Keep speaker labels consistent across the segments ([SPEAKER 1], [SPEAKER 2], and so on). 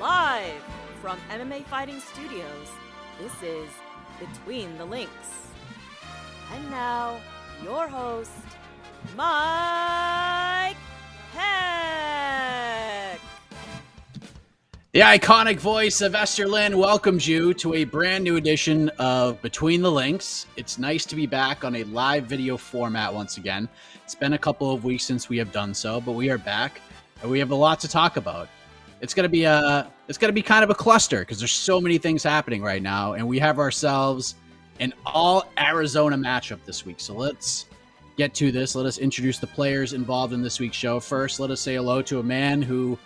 [SPEAKER 1] Live from MMA Fighting Studios, this is Between the Links. And now, your host, Mike Heck.
[SPEAKER 2] The iconic voice of Esther Lynn welcomes you to a brand new edition of Between the Links. It's nice to be back on a live video format once again. It's been a couple of weeks since we have done so, but we are back and we have a lot to talk about. It's gonna be kind of a cluster because there's so many things happening right now, and we have ourselves an all Arizona matchup this week. So let's get to this. Let us introduce the players involved in this week's show. First, let us say hello to a man who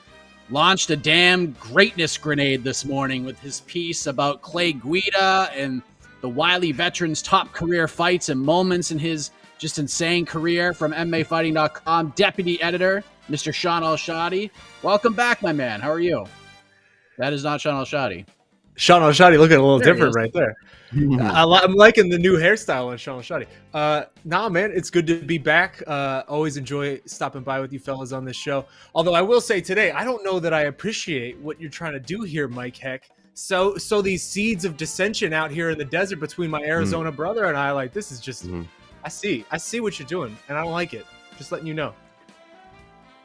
[SPEAKER 2] launched a damn greatness grenade this morning with his piece about Clay Guida and the wily veteran's top career fights and moments in his just insane career from MMAfighting.com. Deputy editor, Mr. Sean Al-Shadi. Welcome back, my man. How are you? That is not Sean Al-Shadi.
[SPEAKER 3] Sean Al-Shadi looking a little
[SPEAKER 2] There he
[SPEAKER 3] different
[SPEAKER 2] is.
[SPEAKER 3] right there. I'm liking the new hairstyle on Sean Al-Shadi. Nah, man, it's good to be back. Always enjoy stopping by with you fellas on this show. Although I will say today, I don't know that I appreciate what you're trying to do here, Mike Heck. So these seeds of dissension out here in the desert between my Arizona brother and I, like, this is just, I see what you're doing, and I don't like it. Just letting you know.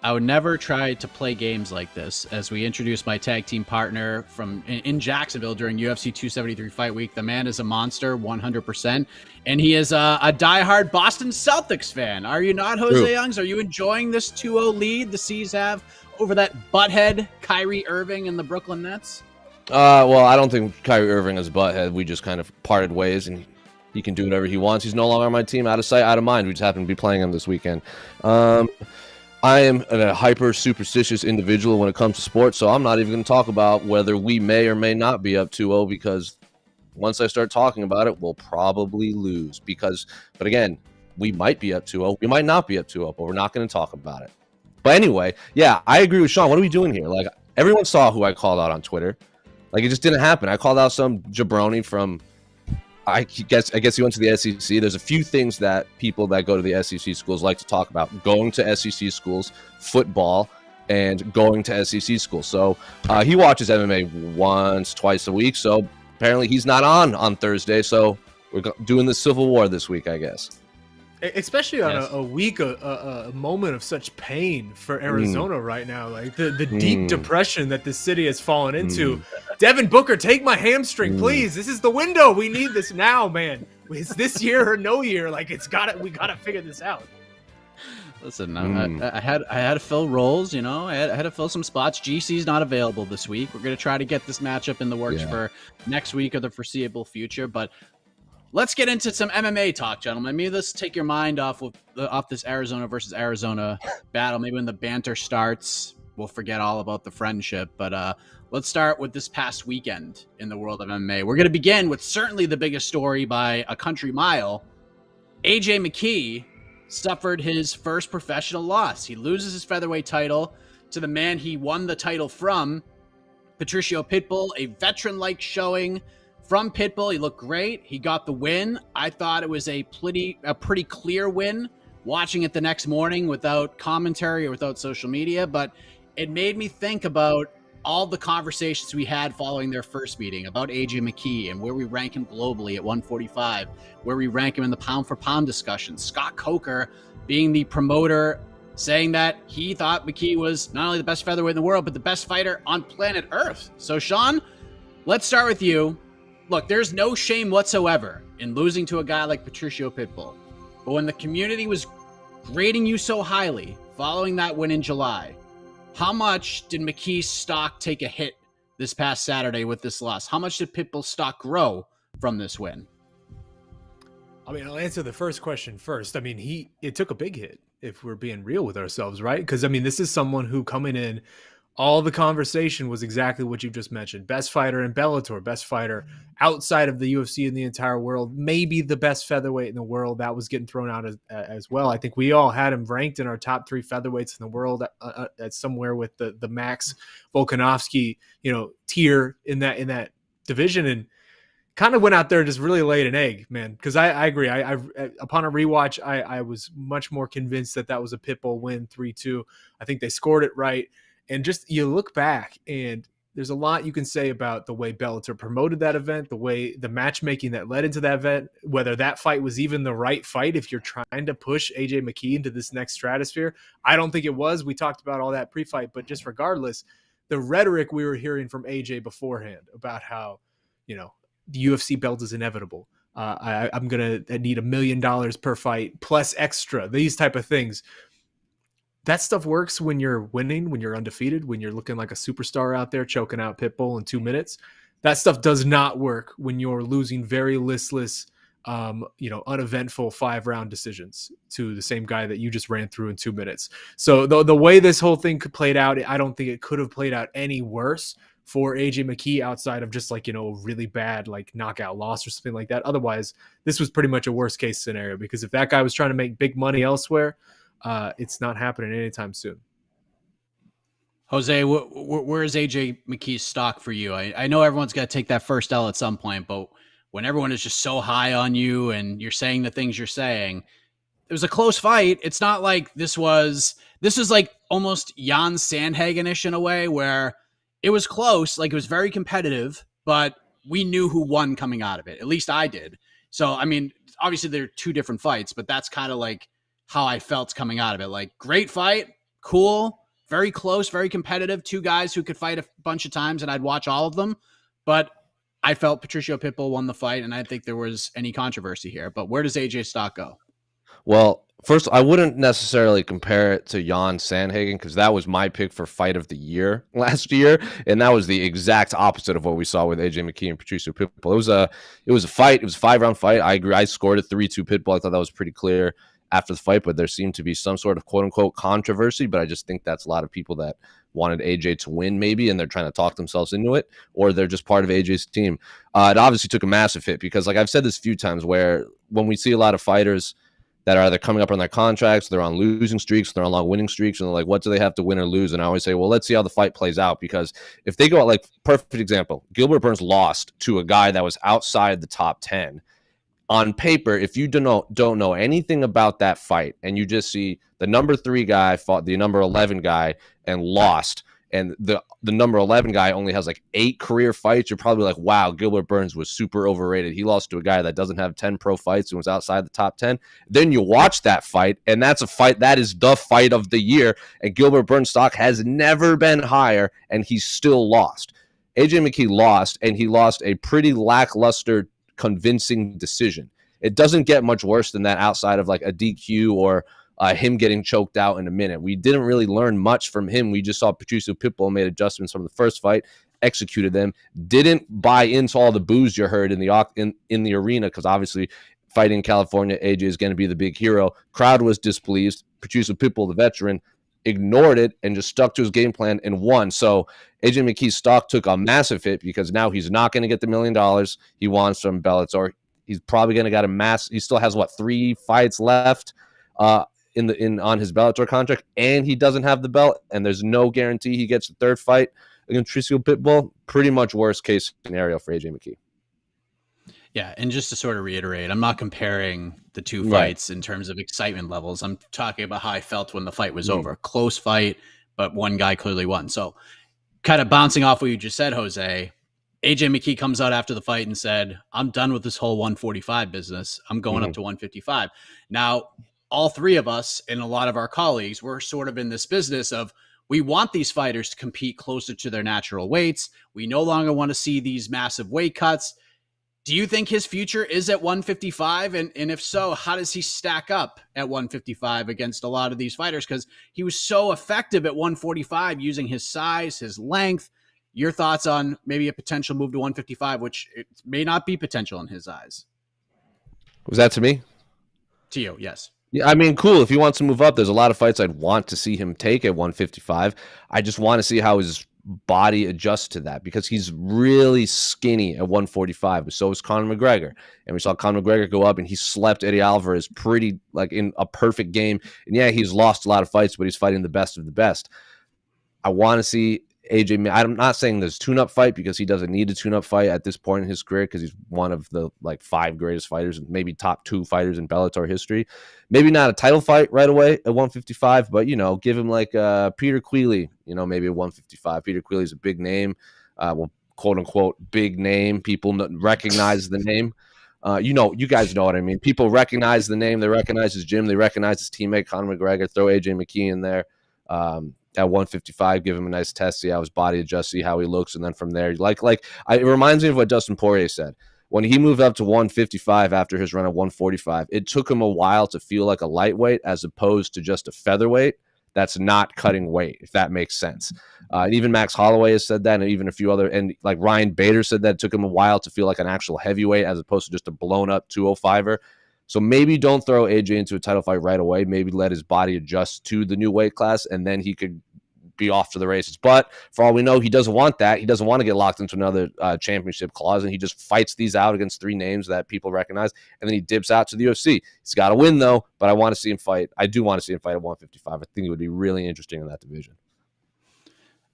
[SPEAKER 2] I would never try to play games like this. As we introduce my tag team partner from in Jacksonville during UFC 273 Fight Week, the man is a monster, 100%, and he is a diehard Boston Celtics fan. Are you not, Jose
[SPEAKER 4] True.
[SPEAKER 2] Youngs? Are you enjoying this 2-0 lead the C's have over that butthead Kyrie Irving and the Brooklyn Nets?
[SPEAKER 4] Well, I don't think Kyrie Irving is a butthead. We just kind of parted ways, and he can do whatever he wants. He's no longer on my team. Out of sight, out of mind. We just happen to be playing him this weekend. I am a hyper superstitious individual when it comes to sports, so I'm not even going to talk about whether we may or may not be up 2-0 because once I start talking about it, we'll probably lose. But again, we might be up 2-0. We might not be up 2-0, but we're not going to talk about it. But anyway, yeah, I agree with Sean. What are we doing here? Like, everyone saw who I called out on Twitter. Like, it just didn't happen. I called out some jabroni from, I guess he went to the SEC. There's a few things that people that go to the SEC schools like to talk about: going to SEC schools, football, and going to SEC schools. So he watches MMA once, twice a week. So apparently he's not on Thursday. So we're doing the Civil War this week, I guess.
[SPEAKER 3] Especially on
[SPEAKER 2] Yes.
[SPEAKER 3] a week, a moment of such pain for Arizona right now, like the deep depression that the city has fallen into. Devin Booker, take my hamstring, please. This is the window. We need this now, man. It's this year or no year. Like, we gotta figure this out.
[SPEAKER 2] Listen, I had to fill roles, you know. I had to fill some spots. GC's not available this week. We're gonna try to get this matchup in the works for next week or the foreseeable future. But let's get into some MMA talk, gentlemen. Maybe let's take your mind off this Arizona versus Arizona battle. Maybe when the banter starts, we'll forget all about the friendship. But let's start with this past weekend in the world of MMA. We're going to begin with certainly the biggest story by a country mile. AJ McKee suffered his first professional loss. He loses his featherweight title to the man he won the title from, Patricio Pitbull, a veteran-like showing from Pitbull. He looked great. He got the win. I thought it was a pretty clear win watching it the next morning without commentary or without social media, but it made me think about all the conversations we had following their first meeting about AJ McKee and where we rank him globally at 145, where we rank him in the pound for pound discussion. Scott Coker being the promoter, saying that he thought McKee was not only the best featherweight in the world, but the best fighter on planet Earth. So Sean, let's start with you. Look, there's no shame whatsoever in losing to a guy like Patricio Pitbull. But when the community was grading you so highly following that win in July, how much did McKee's stock take a hit this past Saturday with this loss? How much did Pitbull's stock grow from this win?
[SPEAKER 3] I mean, I'll answer the first question first. I mean, it took a big hit, if we're being real with ourselves, right? Because, I mean, this is someone who coming in, all the conversation was exactly what you just mentioned. Best fighter in Bellator, best fighter outside of the UFC in the entire world, maybe the best featherweight in the world. That was getting thrown out as well. I think we all had him ranked in our top 3 featherweights in the world at somewhere with the Max Volkanovski, tier in that division. And kind of went out there and just really laid an egg, man. Because I agree. I upon a rewatch, I was much more convinced that was a Pitbull win, 3-2. I think they scored it right. And just you look back and there's a lot you can say about the way Bellator promoted that event, the way the matchmaking that led into that event, whether that fight was even the right fight if you're trying to push AJ McKee into this next stratosphere. I don't think it was. We talked about all that pre-fight, but just regardless, the rhetoric we were hearing from AJ beforehand about how, the UFC belt is inevitable. I'm going to need $1 million per fight plus extra, these type of things. That stuff works when you're winning, when you're undefeated, when you're looking like a superstar out there choking out Pitbull in 2 minutes. That stuff does not work when you're losing very listless, uneventful 5-round decisions to the same guy that you just ran through in 2 minutes. So the way this whole thing played out, I don't think it could have played out any worse for AJ McKee outside of just a really bad knockout loss or something like that. Otherwise, this was pretty much a worst case scenario, because if that guy was trying to make big money elsewhere, it's not happening anytime soon.
[SPEAKER 2] Jose, where is AJ McKee's stock for you? I know everyone's got to take that first L at some point, but when everyone is just so high on you and you're saying the things you're saying, it was a close fight. It's not like this was like almost Jan Sandhagen-ish in a way, where it was close, it was very competitive, but we knew who won coming out of it. At least I did. So, I mean, obviously they're two different fights, but that's kind of how I felt coming out of it. Great fight, cool, very close, very competitive. Two guys who could fight a bunch of times, and I'd watch all of them. But I felt Patricio Pitbull won the fight, and I didn't think there was any controversy here. But where does AJ's stock go?
[SPEAKER 4] Well, first, I wouldn't necessarily compare it to Jan Sandhagen, because that was my pick for fight of the year last year, and that was the exact opposite of what we saw with AJ McKee and Patricio Pitbull. It was a fight. It was a 5-round fight. I agree. I scored a 3-2 Pitbull. I thought that was pretty clear after the fight, but there seemed to be some sort of quote-unquote controversy, but I just think that's a lot of people that wanted AJ to win maybe, and they're trying to talk themselves into it, or they're just part of AJ's team. It obviously took a massive hit, because I've said this a few times, where when we see a lot of fighters that are either coming up on their contracts, they're on losing streaks, they're on long winning streaks, and they're like, what do they have to win or lose? And I always say, well, let's see how the fight plays out, because if they go out, perfect example, Gilbert Burns lost to a guy that was outside the top 10. On paper, if you don't know anything about that fight, and you just see the number 3 guy fought the number 11 guy and lost, and the number 11 guy only has 8 career fights, you're probably like, wow, Gilbert Burns was super overrated. He lost to a guy that doesn't have 10 pro fights and was outside the top 10. Then you watch that fight, and that's a fight that is the fight of the year, and Gilbert Burns' stock has never been higher, and he's still lost. AJ McKee lost, and he lost a pretty lackluster, convincing decision. It doesn't get much worse than that outside of a DQ or him getting choked out in a minute. We didn't really learn much from him. We just saw Patricio Pitbull made adjustments from the first fight, executed them, didn't buy into all the boos you heard in the arena, because obviously fighting in California, AJ is going to be the big hero. Crowd was displeased. Patricio Pitbull, the veteran, ignored it and just stuck to his game plan and won. So AJ McKee's stock took a massive hit, because now he's not going to get the $1 million he wants from Bellator. He's probably going to get he still has 3 fights left on his Bellator contract, and he doesn't have the belt, and there's no guarantee he gets the 3rd fight against Patricio Pitbull. Pretty much worst case scenario for AJ McKee.
[SPEAKER 2] Yeah, and just to sort of reiterate, I'm not comparing the two fights in terms of excitement levels. I'm talking about how I felt when the fight was over. Close fight, but one guy clearly won. So kind of bouncing off what you just said, Jose, AJ McKee comes out after the fight and said, I'm done with this whole 145 business. I'm going up to 155. Now, all 3 of us and a lot of our colleagues, we're sort of in this business of, we want these fighters to compete closer to their natural weights. We no longer want to see these massive weight cuts. Do you think his future is at 155? And if so, how does he stack up at 155 against a lot of these fighters? Because he was so effective at 145 using his size, his length. Your thoughts on maybe a potential move to 155, which it may not be potential in his eyes.
[SPEAKER 4] Was that to me?
[SPEAKER 2] To you, yes.
[SPEAKER 4] Yeah, I mean, cool. If he wants to move up, there's a lot of fights I'd want to see him take at 155. I just want to see how his body adjusts to that, because he's really skinny at 145, but so is Conor McGregor. And we saw Conor McGregor go up, and he slept Eddie Alvarez pretty in a perfect game. And yeah, he's lost a lot of fights, but he's fighting the best of the best. I want to see AJ. I'm not saying there's tune-up fight, because he doesn't need a tune-up fight at this point in his career, because he's one of the 5 greatest fighters, and maybe top 2 fighters in Bellator history. Maybe not a title fight right away at 155, but give him Peter Queally, maybe at 155. Peter Queally's a big name. well, quote unquote, big name. People recognize the name. You guys know what I mean. People recognize the name. They recognize his gym. They recognize his teammate, Conor McGregor. Throw AJ McKee in there at 155. Give him a nice test. See how his body adjusts. See how he looks. And then from there, it reminds me of what Dustin Poirier said. When he moved up to 155 after his run at 145, it took him a while to feel like a lightweight as opposed to just a featherweight that's not cutting weight, if that makes sense. And even Max Holloway has said that, and even a few other, and like Ryan Bader said that it took him a while to feel like an actual heavyweight as opposed to just a blown up 205er. So maybe don't throw AJ into a title fight right away. Maybe let his body adjust to the new weight class, and then he could be off to the races. But for all we know, he doesn't want that. He doesn't want to get locked into another championship clause, and he just fights these out against 3 names that people recognize, and then he dips out to the UFC. He's got to win, though, but I want to see him fight. I do want to see him fight at 155. I think it would be really interesting in that division.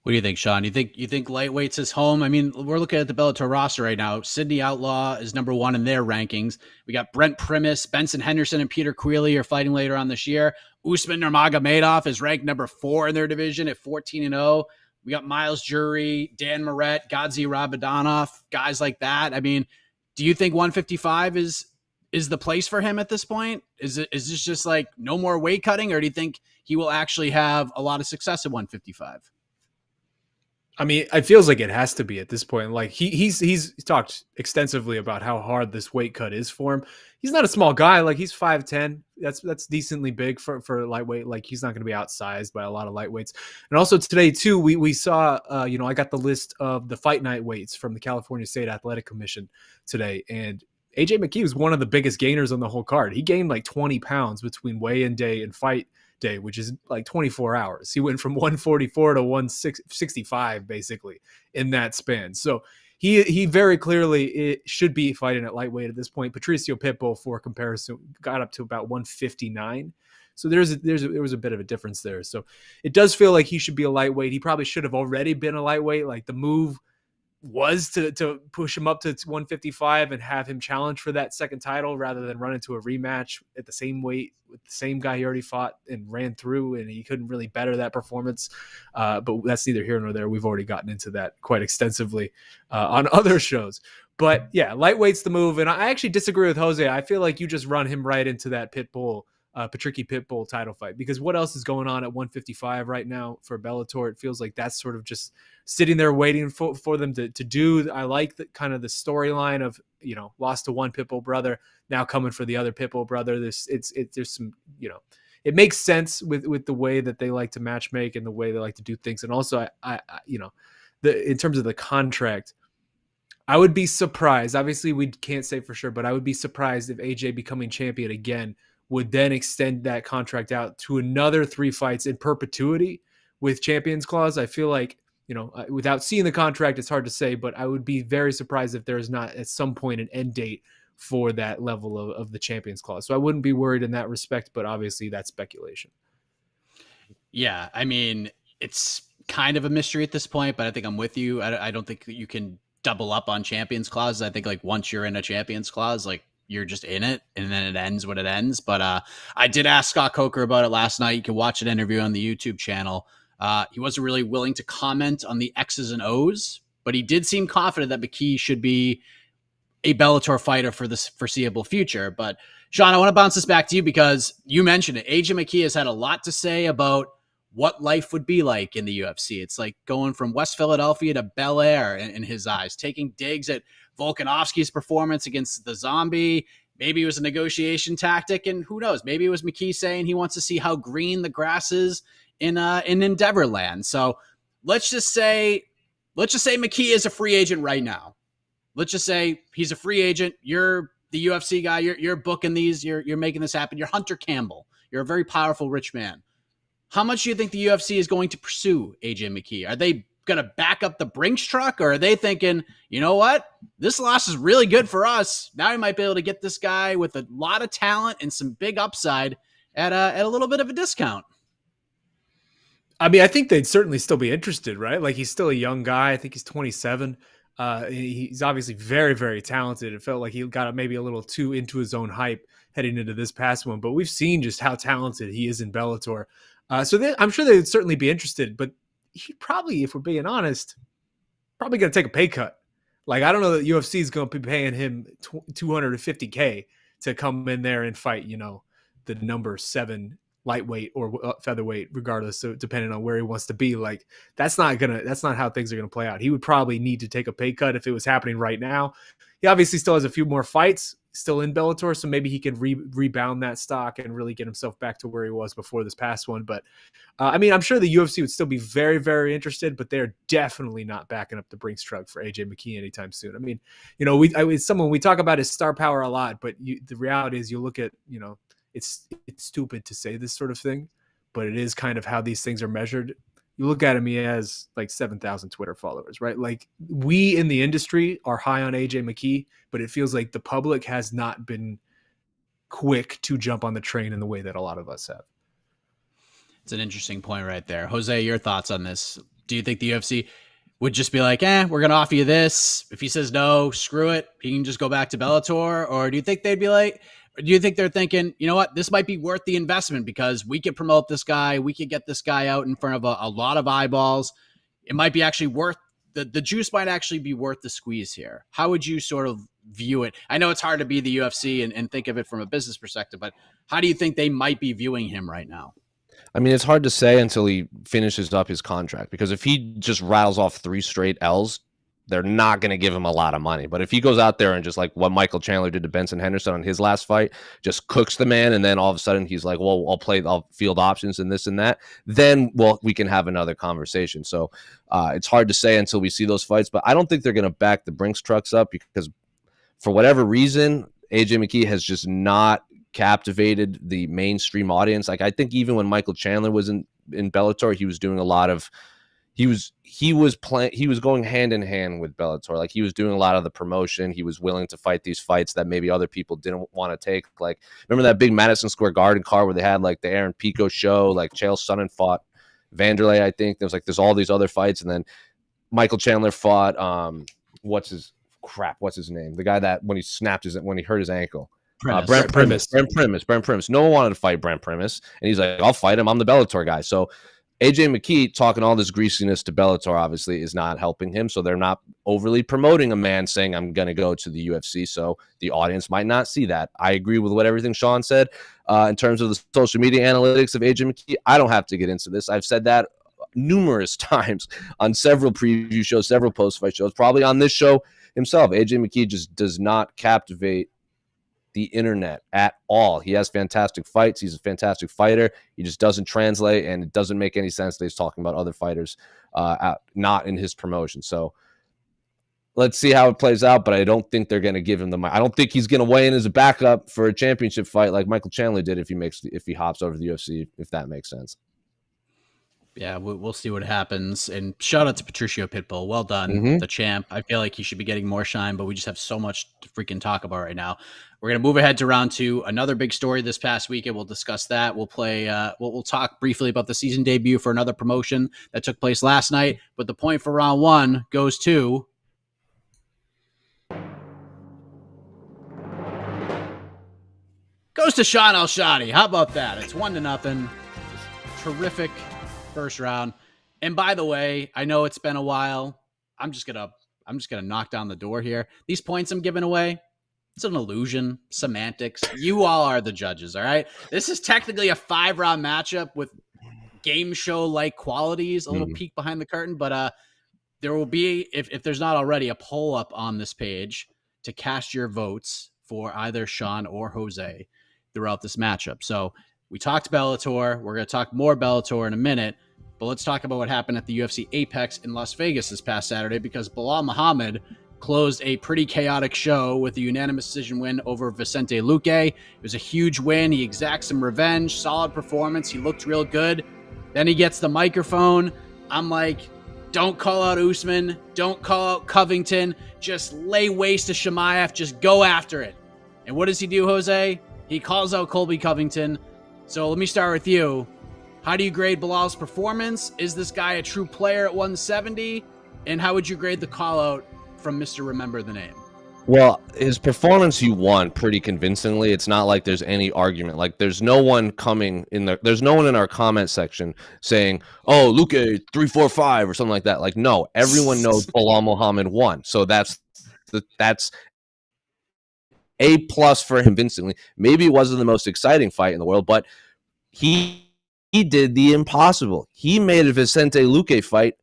[SPEAKER 2] What do you think, Sean? You think lightweight's his home? I mean, we're looking at the Bellator roster right now. Sydney Outlaw is number 1 in their rankings. We got Brent Primus, Benson Henderson, and Peter Queally are fighting later on this year. Usman Nurmagomedov is ranked number 4 in their division at 14-0. We got Miles Jury, Dan Moret, Gadzi Rabadanov, guys like that. I mean, do you think 155 is the place for him at this point? Is this just like no more weight cutting, or do you think he will actually have a lot of success at 155?
[SPEAKER 3] I mean, it feels like it has to be at this point. Like he's talked extensively about how hard this weight cut is for him. He's not a small guy. Like he's 5'10". That's decently big for lightweight. Like he's not going to be outsized by a lot of lightweights. And also today too, we saw, I got the list of the fight night weights from the California State Athletic Commission today. And AJ McKee was one of the biggest gainers on the whole card. He gained like 20 pounds between weigh-in day and fight day, which is like 24 hours. He went from 144 to 165 basically in that span. So he very clearly should be fighting at lightweight at this point. Patricio Pitbull, for comparison, got up to about 159. So there was a bit of a difference there. So it does feel like he should be a lightweight. He probably should have already been a lightweight. Like the move was to push him up to 155 and have him challenge for that second title rather than run into a rematch at the same weight with the same guy he already fought and ran through, and he couldn't really better that performance. But that's neither here nor there. We've already gotten into that quite extensively on other shows. But yeah, lightweight's the move. And I actually disagree with Jose. I feel like you just run him right into that Patricio Pitbull title fight, because what else is going on at 155 right now for Bellator? It feels like that's sort of just sitting there waiting for them to do. I like the kind of the storyline of, lost to one Pitbull brother, now coming for the other Pitbull brother. There's some, it makes sense with the way that they like to match make and the way they like to do things. And also I in terms of the contract, I would be surprised. Obviously we can't say for sure, but I would be surprised if AJ becoming champion again would then extend that contract out to another 3 fights in perpetuity with Champions Clause. I feel like, without seeing the contract, it's hard to say, but I would be very surprised if there is not at some point an end date for that level of the Champions Clause. So I wouldn't be worried in that respect, but obviously that's speculation.
[SPEAKER 2] Yeah, I mean, it's kind of a mystery at this point, but I think I'm with you. I don't think that you can double up on Champions Clauses. I think like once you're in a Champions Clause, like you're just in it, and then it ends when it ends. But I did ask Scott Coker about it last night. You can watch an interview on the YouTube channel. He wasn't really willing to comment on the X's and O's, but he did seem confident that McKee should be a Bellator fighter for the foreseeable future. But Sean, I want to bounce this back to you because you mentioned it. AJ McKee has had a lot to say about what life would be like in the UFC. It's like going from West Philadelphia to Bel Air in his eyes, taking digs at Volkanovski's performance against the Zombie. Maybe it was a negotiation tactic, and who knows? Maybe it was McKee saying he wants to see how green the grass is in Endeavorland. So let's just say McKee is a free agent right now. Let's just say he's a free agent. You're the UFC guy. You're booking these. You're making this happen. You're Hunter Campbell. You're a very powerful rich man. How much do you think the UFC is going to pursue AJ McKee? Are they going to back up the Brinks truck, or are they thinking, you know what? This loss is really good for us. Now we might be able to get this guy with a lot of talent and some big upside at a little bit of a discount.
[SPEAKER 3] I mean, I think they'd certainly still be interested, right? Like he's still a young guy. I think he's 27. He's obviously very, very talented. It felt like he got maybe a little too into his own hype heading into this past one, but we've seen just how talented he is in Bellator. So I'm sure they'd certainly be interested, but he probably, if we're being honest, probably going to take a pay cut. Like, I don't know that UFC is going to be paying him $250K to come in there and fight, the number 7 lightweight or featherweight, regardless, so depending on where he wants to be. Like, that's not how things are going to play out. He would probably need to take a pay cut if it was happening right now. He obviously still has a few more fights still in Bellator, so maybe he can rebound that stock and really get himself back to where he was before this past one. But I'm sure the UFC would still be very, very interested, but they're definitely not backing up the Brinks truck for AJ McKee anytime soon. We talk about his star power a lot, but the reality is, you look at, it's stupid to say this sort of thing, but it is kind of how these things are measured. You look at him, he has like 7,000 Twitter followers, right? Like, we in the industry are high on AJ McKee, but it feels like the public has not been quick to jump on the train in the way that a lot of us have.
[SPEAKER 2] It's an interesting point right there. Jose, your thoughts on this? Do you think the UFC would just be like, we're going to offer you this? If he says no, screw it, he can just go back to Bellator? Or do you think they'd be like, do you think they're thinking, you know what, this might be worth the investment because we could promote this guy, we could get this guy out in front of a lot of eyeballs. It might be actually worth, the juice might actually be worth the squeeze here. How would you sort of view it? I know it's hard to be the UFC and think of it from a business perspective, but how do you think they might be viewing him right now?
[SPEAKER 4] I mean, it's hard to say until he finishes up his contract, because if he just rattles off 3 straight L's, they're not going to give him a lot of money. But if he goes out there and just like what Michael Chandler did to Benson Henderson on his last fight, just cooks the man, and then all of a sudden he's like, well, I'll field options and this and that, then, we can have another conversation. So it's hard to say until we see those fights. But I don't think they're going to back the Brinks trucks up, because for whatever reason, AJ McKee has just not captivated the mainstream audience. Like, I think even when Michael Chandler was in Bellator, he was doing a lot of, he was going hand in hand with Bellator. Like, he was doing a lot of the promotion. He was willing to fight these fights that maybe other people didn't want to take. Like, remember that big Madison Square Garden card where they had like the Aaron Pico show, like Chael Sonnen fought Vanderlei, I think. There's all these other fights, and then Michael Chandler fought what's his name? The guy that when he hurt his ankle. Brent Primus. No one wanted to fight Brent Primus, and he's like, I'll fight him. I'm the Bellator guy. So AJ McKee talking all this greasiness to Bellator obviously is not helping him. So they're not overly promoting a man saying, I'm going to go to the UFC. So the audience might not see that. I agree with everything Sean said in terms of the social media analytics of AJ McKee. I don't have to get into this. I've said that numerous times on several preview shows, several post-fight shows, probably on this show himself. AJ McKee just does not captivate the internet at all. He has fantastic fights. He's a fantastic fighter. He just doesn't translate, and it doesn't make any sense that he's talking about other fighters not in his promotion. So let's see how it plays out, but I don't think they're going to give him the money. I don't think he's going to weigh in as a backup for a championship fight like Michael Chandler did if he hops over to the UFC, if that makes sense.
[SPEAKER 2] Yeah, we'll see what happens. And shout out to Patricio Pitbull. Well done, the champ. I feel like he should be getting more shine, but we just have so much to freaking talk about right now. We're going to move ahead to round 2. Another big story this past weekend. We'll discuss that. We'll play. We'll talk briefly about the season debut for another promotion that took place last night. But the point for round 1 goes to Sean Al-Shadi. How about that? It's 1-0. Terrific first round. And by the way, I know it's been a while. I'm just gonna knock down the door here. These points I'm giving away, it's an illusion, semantics. You all are the judges, all right? This is technically a 5-round matchup with game show-like qualities, a little peek behind the curtain, but there will be, if there's not already, a poll up on this page to cast your votes for either Sean or Jose throughout this matchup. So we talked Bellator. We're going to talk more Bellator in a minute. But let's talk about what happened at the UFC Apex in Las Vegas this past Saturday, because Belal Muhammad closed a pretty chaotic show with a unanimous decision win over Vicente Luque. It was a huge win. He exacts some revenge, solid performance. He looked real good. Then he gets the microphone. I'm like, don't call out Usman. Don't call out Covington. Just lay waste to Chimaev. Just go after it. And what does he do, Jose? He calls out Colby Covington. So let me start with you. How do you grade Belal's performance? Is this guy a true player at 170? And how would you grade the call out from Mr. Remember the Name?
[SPEAKER 4] Well, his performance, he won pretty convincingly. It's not like there's any argument. Like, there's no one coming in there. There's no one in our comment section saying, "Oh, Luque 3-4-5" or something like that. Like, no, everyone knows Belal Muhammad won. So that's A+ for him convincingly. Maybe it wasn't the most exciting fight in the world, but he did the impossible. He made a Vicente Luque fight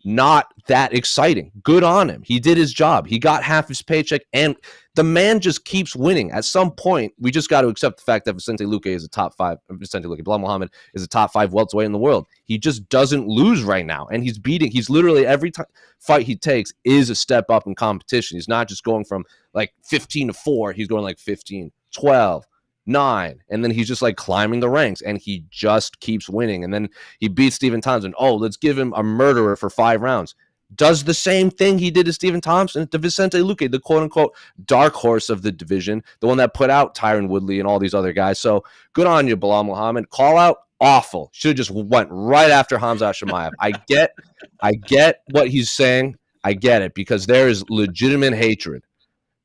[SPEAKER 4] not that exciting. Good on him. He did his job. He got half his paycheck, and the man just keeps winning. At some point, we just got to accept the fact that Belal Muhammad is a top 5 welterweight in the world. He just doesn't lose right now, and he's literally every fight he takes is a step up in competition. He's not just going from like 15-4. He's going like 15-12. 9, and then he's just like climbing the ranks, and he just keeps winning. And then he beats Stephen Thompson. Oh, let's give him a murderer for 5 rounds. Does the same thing he did to Stephen Thompson, to Vicente Luque, the quote-unquote dark horse of the division, the one that put out Tyron Woodley and all these other guys. So good on you, Belal Muhammad. Call out, awful. Should have just went right after Khamzat Chimaev. I get what he's saying. I get it, because there is legitimate hatred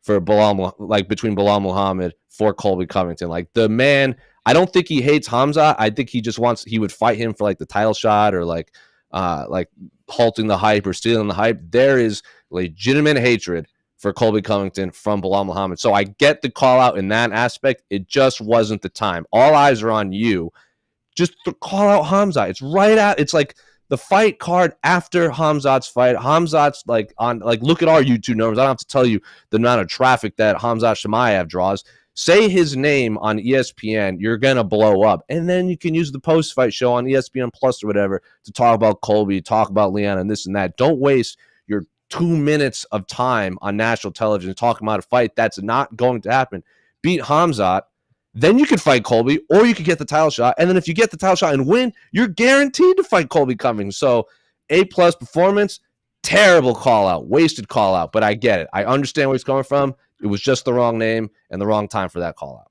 [SPEAKER 4] for between Belal Muhammad for Colby Covington. Like, the man, I don't think he hates Khamzat. I think he just he would fight him for like the title shot, or like halting the hype or stealing the hype. There is legitimate hatred for Colby Covington from Belal Muhammad. So I get the call out in that aspect. It just wasn't the time. All eyes are on you. Just call out Khamzat. It's like the fight card after Khamzat's fight. Khamzat's look at our YouTube numbers. I don't have to tell you the amount of traffic that Khamzat Chimaev draws. Say his name on ESPN, you're going to blow up. And then you can use the post-fight show on ESPN Plus or whatever to talk about Colby, talk about Leon, and this and that. Don't waste your 2 minutes of time on national television talking about a fight that's not going to happen. Beat Khamzat. Then you could fight Colby, or you could get the title shot. And then if you get the title shot and win, you're guaranteed to fight Colby Covington. So A+ performance, terrible call out, wasted call out. But I get it. I understand where he's coming from. It was just the wrong name and the wrong time for that call out.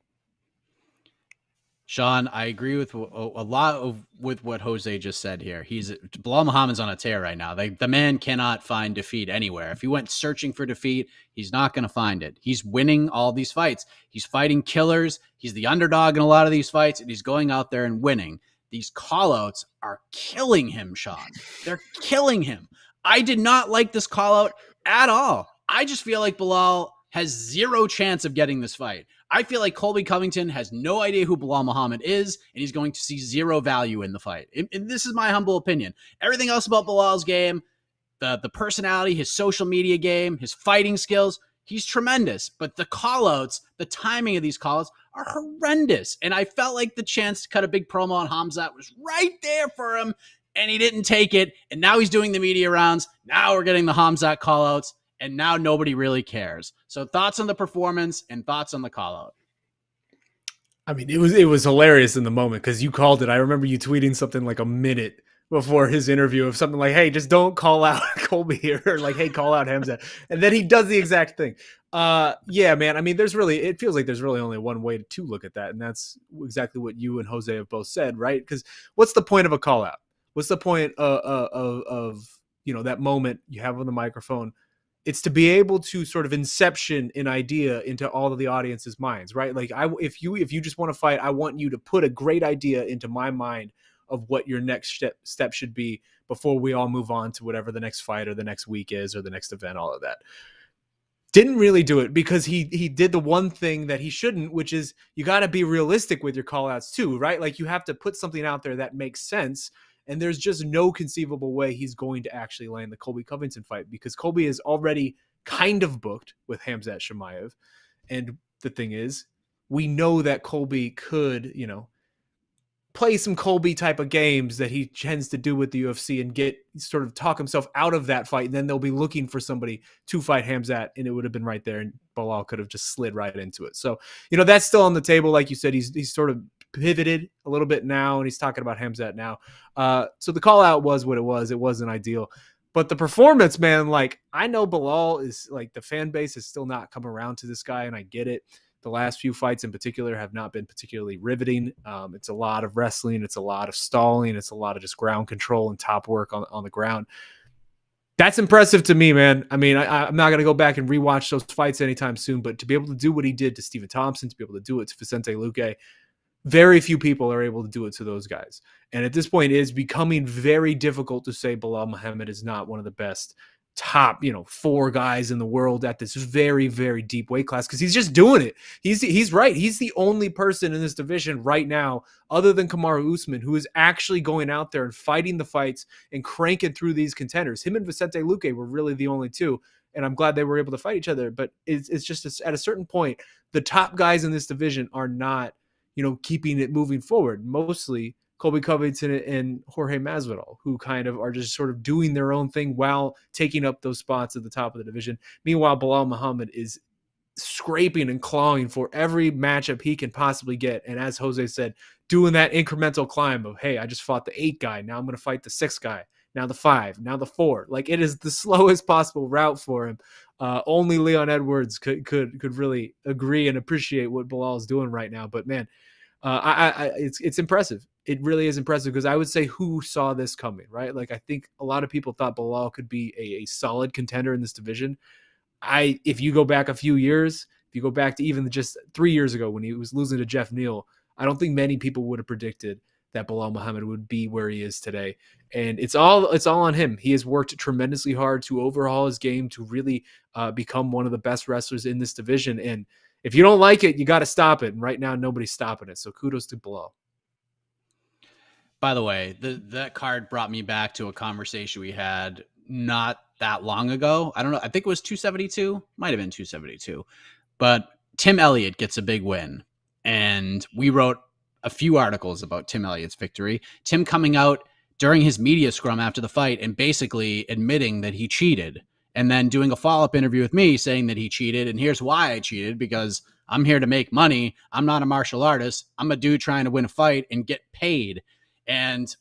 [SPEAKER 2] Sean, I agree with a lot with what Jose just said here. Belal Muhammad's on a tear right now. The man cannot find defeat anywhere. If he went searching for defeat, he's not going to find it. He's winning all these fights. He's fighting killers. He's the underdog in a lot of these fights, and he's going out there and winning. These call-outs are killing him, Sean. They're killing him. I did not like this call-out at all. I just feel like Belal has zero chance of getting this fight. I feel like Colby Covington has no idea who Belal Muhammad is, and he's going to see zero value in the fight. And this is my humble opinion. Everything else about Belal's game, the personality, his social media game, his fighting skills, he's tremendous. But the callouts, the timing of these callouts are horrendous. And I felt like the chance to cut a big promo on Khamzat was right there for him, and he didn't take it. And now he's doing the media rounds. Now we're getting the Khamzat callouts. And now nobody really cares. So thoughts on the performance and thoughts on the call out.
[SPEAKER 3] I mean, it was hilarious in the moment because you called it. I remember you tweeting something like a minute before his interview of something like, hey, just don't call out Colby here, or like, hey, call out Khamzat. And then he does the exact thing. Yeah, man. I mean, it feels like there's really only one way to look at that. And that's exactly what you and Jose have both said, right? Because what's the point of a call out? What's the point of that moment you have on the microphone? It's to be able to sort of inception an idea into all of the audience's minds, right? Like, if you just want to fight, I want you to put a great idea into my mind of what your next step should be before we all move on to whatever the next fight or the next week is, or the next event, all of that. Didn't really do it because he did the one thing that he shouldn't, which is you got to be realistic with your call outs too, right? Like, you have to put something out there that makes sense. And there's just no conceivable way he's going to actually land the Colby Covington fight, because Colby is already kind of booked with Khamzat Chimaev. And the thing is, we know that Colby could, play some Colby type of games that he tends to do with the UFC and talk himself out of that fight. And then they'll be looking for somebody to fight Khamzat, and it would have been right there. And Belal could have just slid right into it. So, that's still on the table. Like you said, he's sort of pivoted a little bit now, and he's talking about Khamzat now. So the call out was what it was. It wasn't ideal, but the performance, man, like, I know Belal is like, the fan base has still not come around to this guy, and I get it. The last few fights in particular have not been particularly riveting. It's a lot of wrestling. It's a lot of stalling. It's a lot of just ground control and top work on the ground. That's impressive to me, man. I mean, I'm not going to go back and rewatch those fights anytime soon, but to be able to do what he did to Stephen Thompson, to be able to do it to Vicente Luque, very few people are able to do it to those guys. And at this point, it is becoming very difficult to say Belal Muhammad is not one of the best top, 4 guys in the world at this very, very deep weight class, because he's just doing it. He's right. He's the only person in this division right now, other than Kamaru Usman, who is actually going out there and fighting the fights and cranking through these contenders. Him and Vicente Luque were really the only two, and I'm glad they were able to fight each other. But it's just at a certain point, the top guys in this division are not, keeping it moving forward. Mostly Colby Covington and Jorge Masvidal, who kind of are just sort of doing their own thing while taking up those spots at the top of the division. Meanwhile, Belal Muhammad is scraping and clawing for every matchup he can possibly get. And as Jose said, doing that incremental climb of, hey, I just fought the 8 guy. Now I'm going to fight the 6 guy. Now the 5. Now the 4. Like, it is the slowest possible route for him. Only Leon Edwards could really agree and appreciate what Belal is doing right now. But man, it's impressive. It really is impressive, because I would say, who saw this coming, right? Like, I think a lot of people thought Belal could be a solid contender in this division. If you go back a few years, if you go back to even just 3 years ago when he was losing to Jeff Neal, I don't think many people would have predicted that Belal Muhammad would be where he is today. And it's all on him. He has worked tremendously hard to overhaul his game to really become one of the best wrestlers in this division. And if you don't like it, you got to stop it. And right now, nobody's stopping it. So kudos to Belal.
[SPEAKER 2] By the way, that card brought me back to a conversation we had not that long ago. I don't know. I think it was 272. Might have been 272. But Tim Elliott gets a big win. And we wrote a few articles about Tim Elliott's victory. Tim coming out during his media scrum after the fight and basically admitting that he cheated. And then doing a follow-up interview with me saying that he cheated. And here's why I cheated: because I'm here to make money. I'm not a martial artist. I'm a dude trying to win a fight and get paid. And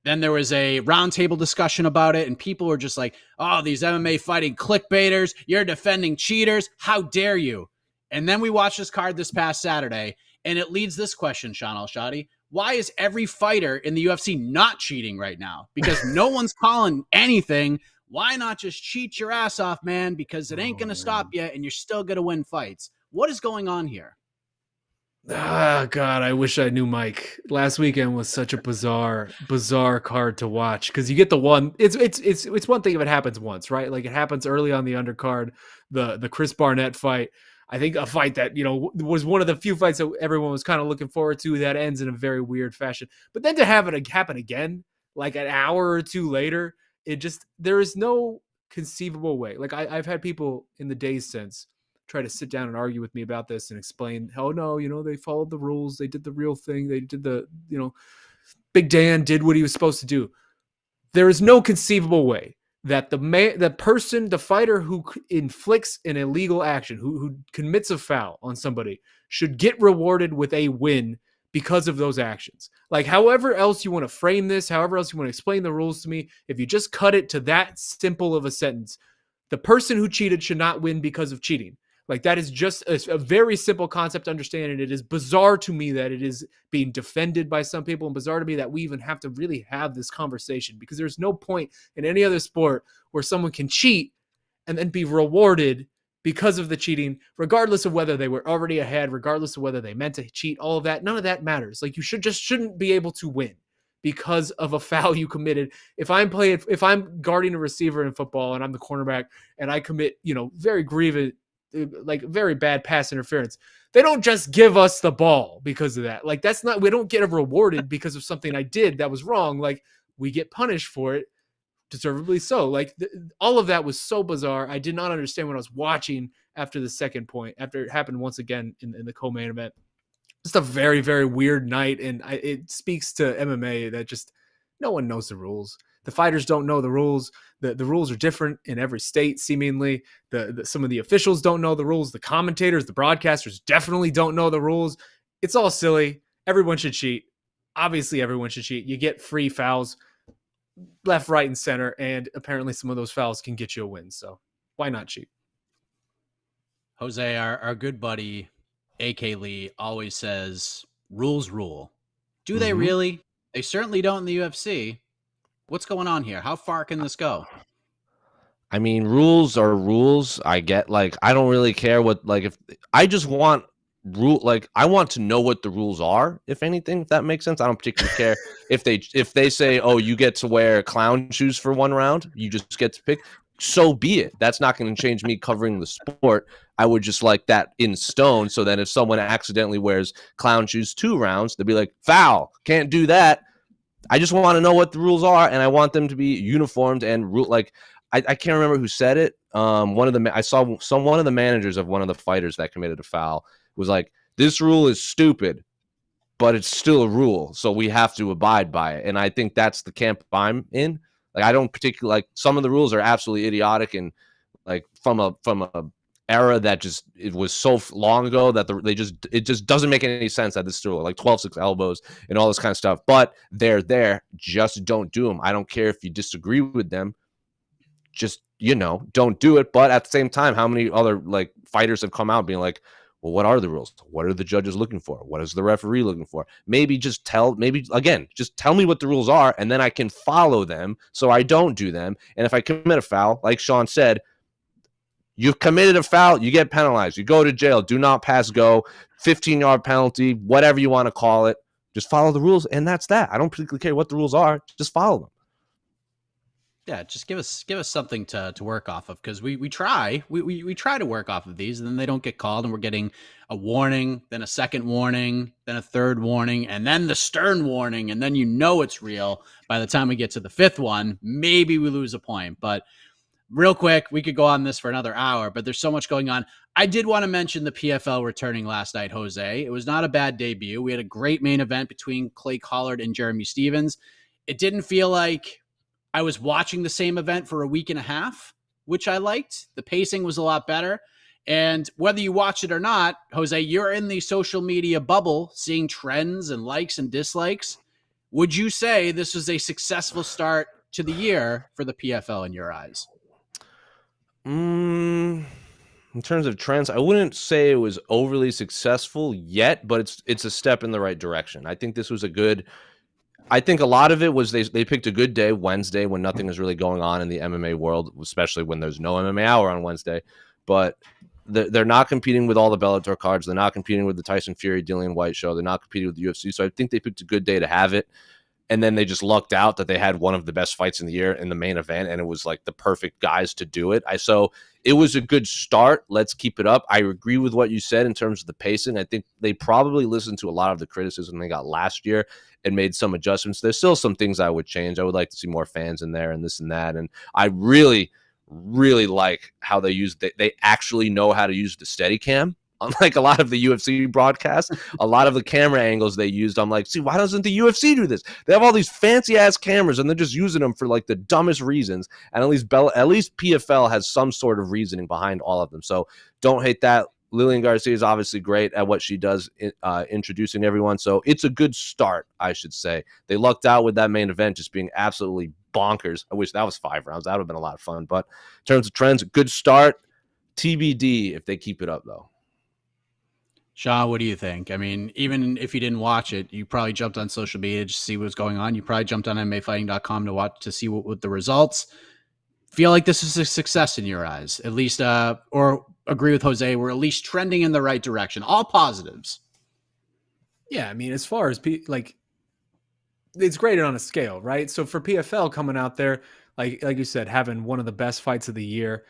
[SPEAKER 2] then there was a roundtable discussion about it, and people were just like, oh, these MMA fighting clickbaiters, you're defending cheaters. How dare you? And then we watched this card this past Saturday, and it leads this question, Sean Al-Shadi. Why is every fighter in the UFC not cheating right now? Because no one's calling anything. Why not just cheat your ass off, man? Because it ain't going to stop you, and you're still going to win fights. What is going on here?
[SPEAKER 3] Ah, God, I wish I knew Mike. Last weekend was such a bizarre card to watch, because you get the one. It's one thing if it happens once, right? Like, it happens early on the undercard, the Chris Barnett fight. I think a fight that, was one of the few fights that everyone was kind of looking forward to, that ends in a very weird fashion. But then to have it happen again, like an hour or two later, there is no conceivable way. Like, I've had people in the days since try to sit down and argue with me about this and explain how, no, they followed the rules. They did the real thing. They did Big Dan did what he was supposed to do. There is no conceivable way that the fighter who inflicts an illegal action, who commits a foul on somebody, should get rewarded with a win because of those actions. Like, however else you want to frame this, however else you want to explain the rules to me, if you just cut it to that simple of a sentence, the person who cheated should not win because of cheating. Like, that is just a very simple concept to understand. And it is bizarre to me that it is being defended by some people, and bizarre to me that we even have to really have this conversation, because there's no point in any other sport where someone can cheat and then be rewarded because of the cheating, regardless of whether they were already ahead, regardless of whether they meant to cheat, all of that. None of that matters. Like, you shouldn't be able to win because of a foul you committed. If I'm guarding a receiver in football and I'm the cornerback and I commit, very grievous, like very bad pass interference, they don't just give us the ball because of that. Like, we don't get rewarded because of something I did that was wrong. Like, we get punished for it, deservedly so. Like, all of that was so bizarre. I did not understand what I was watching after the second point, after it happened once again in the co-main event. Just a very, very weird night. And it speaks to MMA that just no one knows the rules. The fighters don't know the rules. The rules are different in every state, seemingly. Some of the officials don't know the rules. The commentators, the broadcasters definitely don't know the rules. It's all silly. Everyone should cheat. Obviously, everyone should cheat. You get free fouls left, right, and center, and apparently some of those fouls can get you a win. So why not cheat?
[SPEAKER 2] Jose, our good buddy, AK Lee, always says, rules rule. Do they really? They certainly don't in the UFC. What's going on here? How far can this go?
[SPEAKER 4] I mean, rules are rules. I get, like, I don't really care what, like, if I just want I want to know what the rules are, if anything, if that makes sense. I don't particularly care if they say, oh, you get to wear clown shoes for 1 round, you just get to pick. So be it. That's not going to change me covering the sport. I would just like that in stone, so that if someone accidentally wears clown shoes 2 rounds, they'll be like, foul, can't do that. I just want to know what the rules are, and I want them to be uniformed and like, I can't remember who said it. One of the managers of one of the fighters that committed a foul was like, this rule is stupid, but it's still a rule, so we have to abide by it. And I think that's the camp I'm in. Like, I don't particularly like, some of the rules are absolutely idiotic, and like from a era that it was so long ago that it just doesn't make any sense that this is like 12-6 elbows and all this kind of stuff. But they're there. Just don't do them. I don't care if you disagree with them. Just, don't do it. But at the same time, how many other like fighters have come out being like, well, what are the rules? What are the judges looking for? What is the referee looking for? Just tell me what the rules are, and then I can follow them so I don't do them. And if I commit a foul, like Sean said, you've committed a foul, you get penalized. You go to jail. Do not pass go, 15-yard penalty, whatever you want to call it. Just follow the rules, and that's that. I don't particularly care what the rules are. Just follow them.
[SPEAKER 2] Yeah, just give us something to work off of, because we try to work off of these, and then they don't get called, and we're getting a warning, then a second warning, then a third warning, and then the stern warning, and then it's real. By the time we get to the 5th one, maybe we lose a point. But real quick, we could go on this for another hour, but there's so much going on. I did want to mention the PFL returning last night, Jose. It was not a bad debut. We had a great main event between Clay Collard and Jeremy Stevens. It didn't feel like I was watching the same event for a week and a half, which I liked. The pacing was a lot better. And whether you watch it or not, Jose, you're in the social media bubble, seeing trends and likes and dislikes. Would you say this was a successful start to the year for the PFL in your eyes?
[SPEAKER 4] In terms of trends, I wouldn't say it was overly successful yet, but it's a step in the right direction. I think this was I think a lot of it was they picked a good day, Wednesday, when nothing is really going on in the MMA world, especially when there's no MMA hour on Wednesday. But they're not competing with all the Bellator cards. They're not competing with the Tyson Fury, Dillian White show. They're not competing with the UFC. So I think they picked a good day to have it. And then they just lucked out that they had one of the best fights in the year in the main event, and it was like the perfect guys to do it. So it was a good start. Let's keep it up. I agree with what you said in terms of the pacing. I think they probably listened to a lot of the criticism they got last year and made some adjustments. There's still some things I would change. I would like to see more fans in there and this and that. And I really, really like how they actually know how to use the Steadicam. Unlike a lot of the UFC broadcasts, a lot of the camera angles they used, I'm like, see, why doesn't the UFC do this? They have all these fancy ass cameras, and they're just using them for like the dumbest reasons. And at least PFL has some sort of reasoning behind all of them. So don't hate that. Lillian Garcia is obviously great at what she does, introducing everyone. So it's a good start, I should say. They lucked out with that main event just being absolutely bonkers. I wish that was 5 rounds. That would have been a lot of fun. But in terms of trends, good start. TBD if they keep it up, though.
[SPEAKER 2] Sean, what do you think? I mean, even if you didn't watch it, you probably jumped on social media to see what's going on. You probably jumped on MMAfighting.com to see what the results. Feel like this is a success in your eyes, at least, or agree with Jose, we're at least trending in the right direction. All positives.
[SPEAKER 3] Yeah, I mean, as far as it's graded on a scale, right? So for PFL coming out there, like you said, having one of the best fights of the year,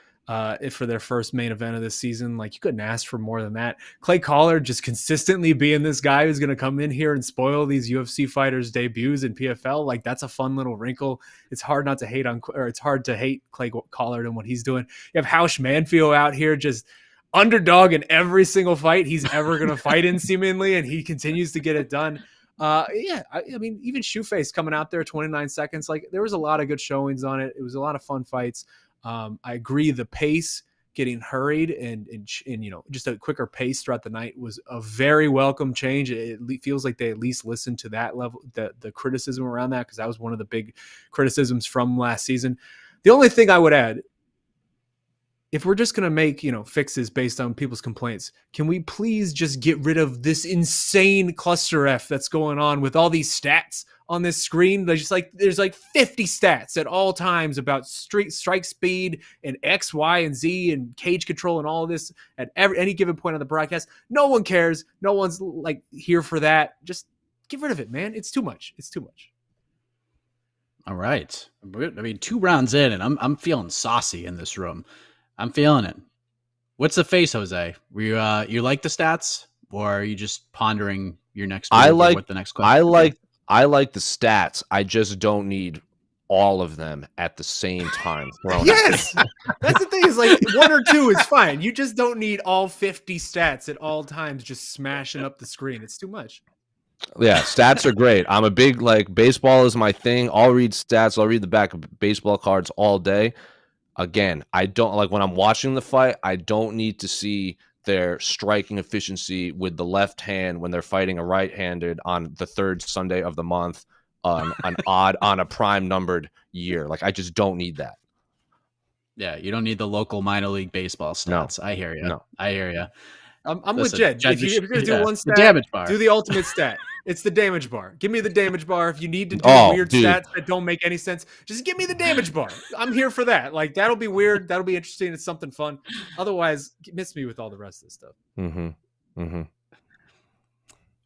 [SPEAKER 3] for their first main event of this season, like you couldn't ask for more than that. Clay Collard just consistently being this guy who's going to come in here and spoil these UFC fighters' debuts in PFL. Like that's a fun little wrinkle. It's hard not to hate it's hard to hate Clay Collard and what he's doing. You have Hausch Manfield out here just underdog in every single fight he's ever going to fight in seemingly, and he continues to get it done. I mean, even Shoeface coming out there 29 seconds, like there was a lot of good showings on it. It was a lot of fun fights. I agree. The pace getting hurried and just a quicker pace throughout the night was a very welcome change. It feels like they at least listened to that level, the criticism around that, because that was one of the big criticisms from last season. The only thing I would add, if we're just going to make, fixes based on people's complaints, can we please just get rid of this insane cluster F that's going on with all these stats on this screen. There's like 50 stats at all times about strike speed and X, Y, and Z and cage control and all of this at any given point on the broadcast. No one cares. No one's like here for that. Just get rid of it, man. It's too much. It's too much.
[SPEAKER 2] All right. I mean, 2 rounds in, and I'm feeling saucy in this room. I'm feeling it. What's the face, Jose? Were you like the stats, or are you just pondering your next? What the next question?
[SPEAKER 4] I like the stats. I just don't need all of them at the same time.
[SPEAKER 3] Yes, that's the thing. Is like 1 or 2 is fine. You just don't need all 50 stats at all times, just smashing up the screen. It's too much.
[SPEAKER 4] Yeah, stats are great. I'm a big, like, baseball is my thing. I'll read stats. I'll read the back of baseball cards all day. Again, I don't like when I'm watching the fight, I don't need to see their striking efficiency with the left hand when they're fighting a right-handed on the 3rd Sunday of the month on a prime numbered year. Like, I just don't need that.
[SPEAKER 2] Yeah, you don't need the local minor league baseball stats. No, I hear you.
[SPEAKER 4] No.
[SPEAKER 2] I hear you.
[SPEAKER 3] I'm with Jed. If you're going to do one stat,
[SPEAKER 2] damage bar.
[SPEAKER 3] Do the ultimate stat. It's the damage bar. Give me the damage bar. If you need to do weird stats that don't make any sense, just give me the damage bar. I'm here for that. Like, that'll be weird. That'll be interesting. It's something fun. Otherwise, miss me with all the rest of this stuff.
[SPEAKER 4] Mm-hmm. Mm-hmm.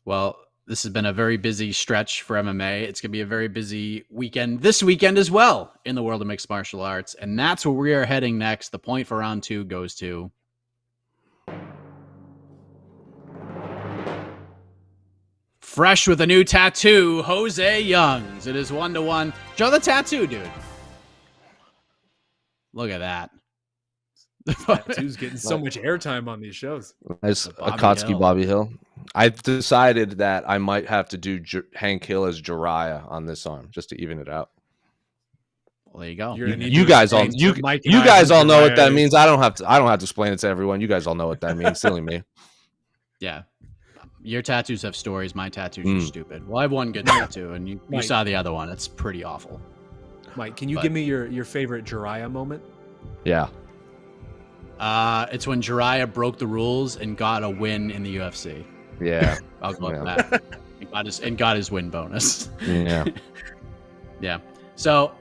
[SPEAKER 2] Well, this has been a very busy stretch for MMA. It's going to be a very busy weekend this weekend as well in the world of mixed martial arts. And that's where we are heading next. The point for round 2 goes to... fresh with a new tattoo, Jose Youngs. It is 1-1. Show the tattoo, dude. Look at that.
[SPEAKER 3] Tattoo's getting so much airtime on these shows.
[SPEAKER 4] It's Akatsuki Bobby Hill. I decided that I might have to do Hank Hill as Jiraiya on this arm just to even it out.
[SPEAKER 2] Well, there you go.
[SPEAKER 4] You guys all know what that means. I don't have to explain it to everyone. You guys all know what that means. Silly me.
[SPEAKER 2] Yeah. Your tattoos have stories. My tattoos are stupid. Well, I have one good tattoo, and you saw the other one. It's pretty awful.
[SPEAKER 3] Mike, can you give me your favorite Jiraiya moment?
[SPEAKER 4] Yeah.
[SPEAKER 2] It's when Jiraiya broke the rules and got a win in the UFC.
[SPEAKER 4] Yeah.
[SPEAKER 2] I'll go with that. And got his win bonus.
[SPEAKER 4] Yeah.
[SPEAKER 2] Yeah. So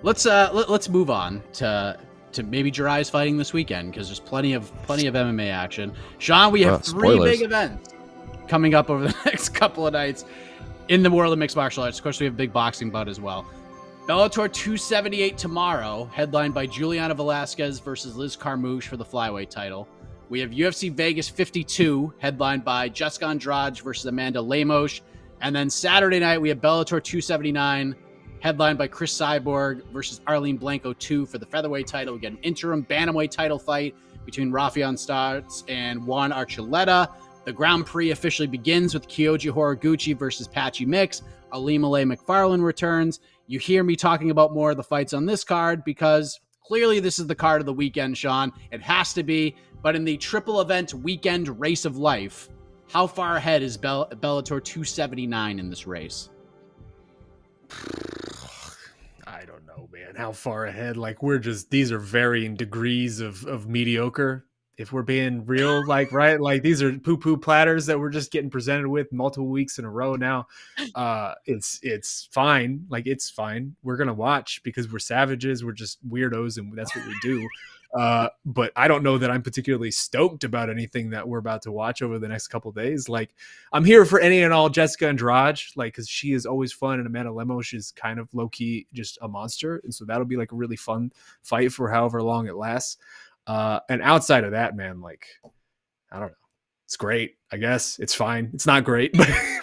[SPEAKER 2] let's move on to maybe Jiraiya's fighting this weekend, because there's plenty of MMA action. Sean, we have 3 big events coming up over the next couple of nights in the world of mixed martial arts. Of course, we have a big boxing bout as well. Bellator 278 tomorrow, headlined by Juliana Velasquez versus Liz Carmouche for the flyweight title. We have UFC Vegas 52, headlined by Jessica Andrade versus Amanda Lemos. And then Saturday night, we have Bellator 279, headlined by Chris Cyborg versus Arlene Blanco 2 for the featherweight title. We get an interim bantamweight title fight between Rafael Starts and Juan Archuleta. The Grand Prix officially begins with Kyoji Horiguchi versus Patchy Mix. Alimale McFarlane returns. You hear me talking about more of the fights on this card because clearly this is the card of the weekend, Sean. It has to be. But in the triple event weekend race of life, how far ahead is Bellator 279 in this race?
[SPEAKER 3] I don't know, man. How far ahead? Like, these are varying degrees of mediocre. If we're being real, like, right? Like, these are poo-poo platters that we're just getting presented with multiple weeks in a row now. It's fine. Like, it's fine. We're going to watch because we're savages. We're just weirdos, and that's what we do. But I don't know that I'm particularly stoked about anything that we're about to watch over the next couple of days. Like, I'm here for any and all Jessica Andrade, like, because she is always fun, and Amanda Lemos is kind of low-key just a monster, and so that'll be like a really fun fight for however long it lasts. And outside of that, man, like, I don't know. It's great, I guess. It's fine. It's not great,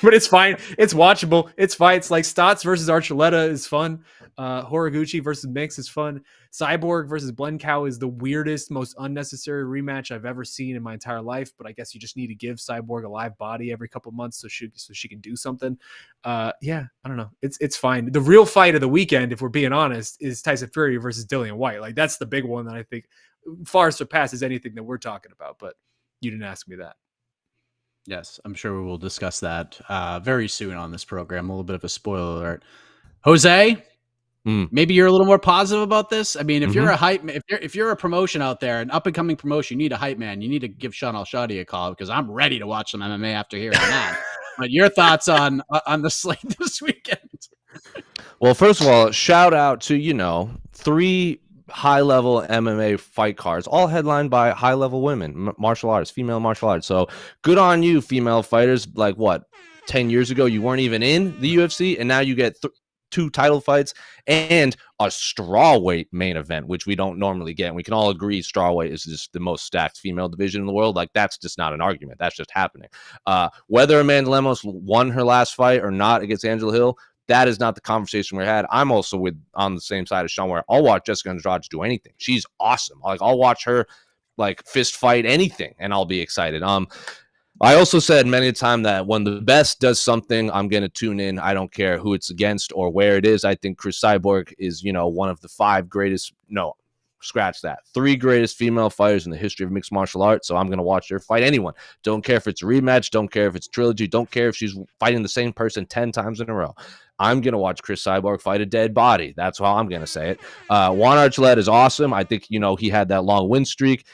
[SPEAKER 3] but it's fine. It's watchable. It's fights. Like, Stotts versus Archuleta is fun. Horiguchi versus Mix is fun. Cyborg versus Blencow is the weirdest, most unnecessary rematch I've ever seen in my entire life. But I guess you just need to give Cyborg a live body every couple months so she can do something. Yeah, I don't know. It's fine. The real fight of the weekend, if we're being honest, is Tyson Fury versus Dillian White. Like, that's the big one that I think far surpasses anything that we're talking about. But you didn't ask me that.
[SPEAKER 2] Yes, I'm sure we will discuss that very soon on this program. A little bit of a spoiler alert. Jose, maybe you're a little more positive about this. I mean, if you're a hype, if you're a promotion out there, an up and coming promotion, you need a hype man. You need to give Sean Al-Shadi a call because I'm ready to watch some MMA after hearing that. But your thoughts on the slate this weekend?
[SPEAKER 4] Well, first of all, shout out to 3 high-level MMA fight cards, all headlined by high-level women, martial arts, female martial arts. So good on you, female fighters. Like 10 years ago, you weren't even in the UFC, and now you get 2 title fights and a strawweight main event, which we don't normally get. And we can all agree strawweight is just the most stacked female division in the world. Like, that's just not an argument. That's just happening. Whether Amanda Lemos won her last fight or not against Angela Hill, that is not the conversation we had. I'm also on the same side as Sean, where I'll watch Jessica Andrade do anything. She's awesome. Like, I'll watch her fist fight anything, and I'll be excited. I also said many a time that when the best does something, I'm going to tune in. I don't care who it's against or where it is. I think Chris Cyborg is, one of the 5 greatest. No, scratch that. 3 greatest female fighters in the history of mixed martial arts. So I'm going to watch her fight anyone. Don't care if it's a rematch. Don't care if it's trilogy. Don't care if she's fighting the same person 10 times in a row. I'm going to watch Chris Cyborg fight a dead body. That's how I'm going to say it. Juan Archuleta is awesome. I think, he had that long win streak.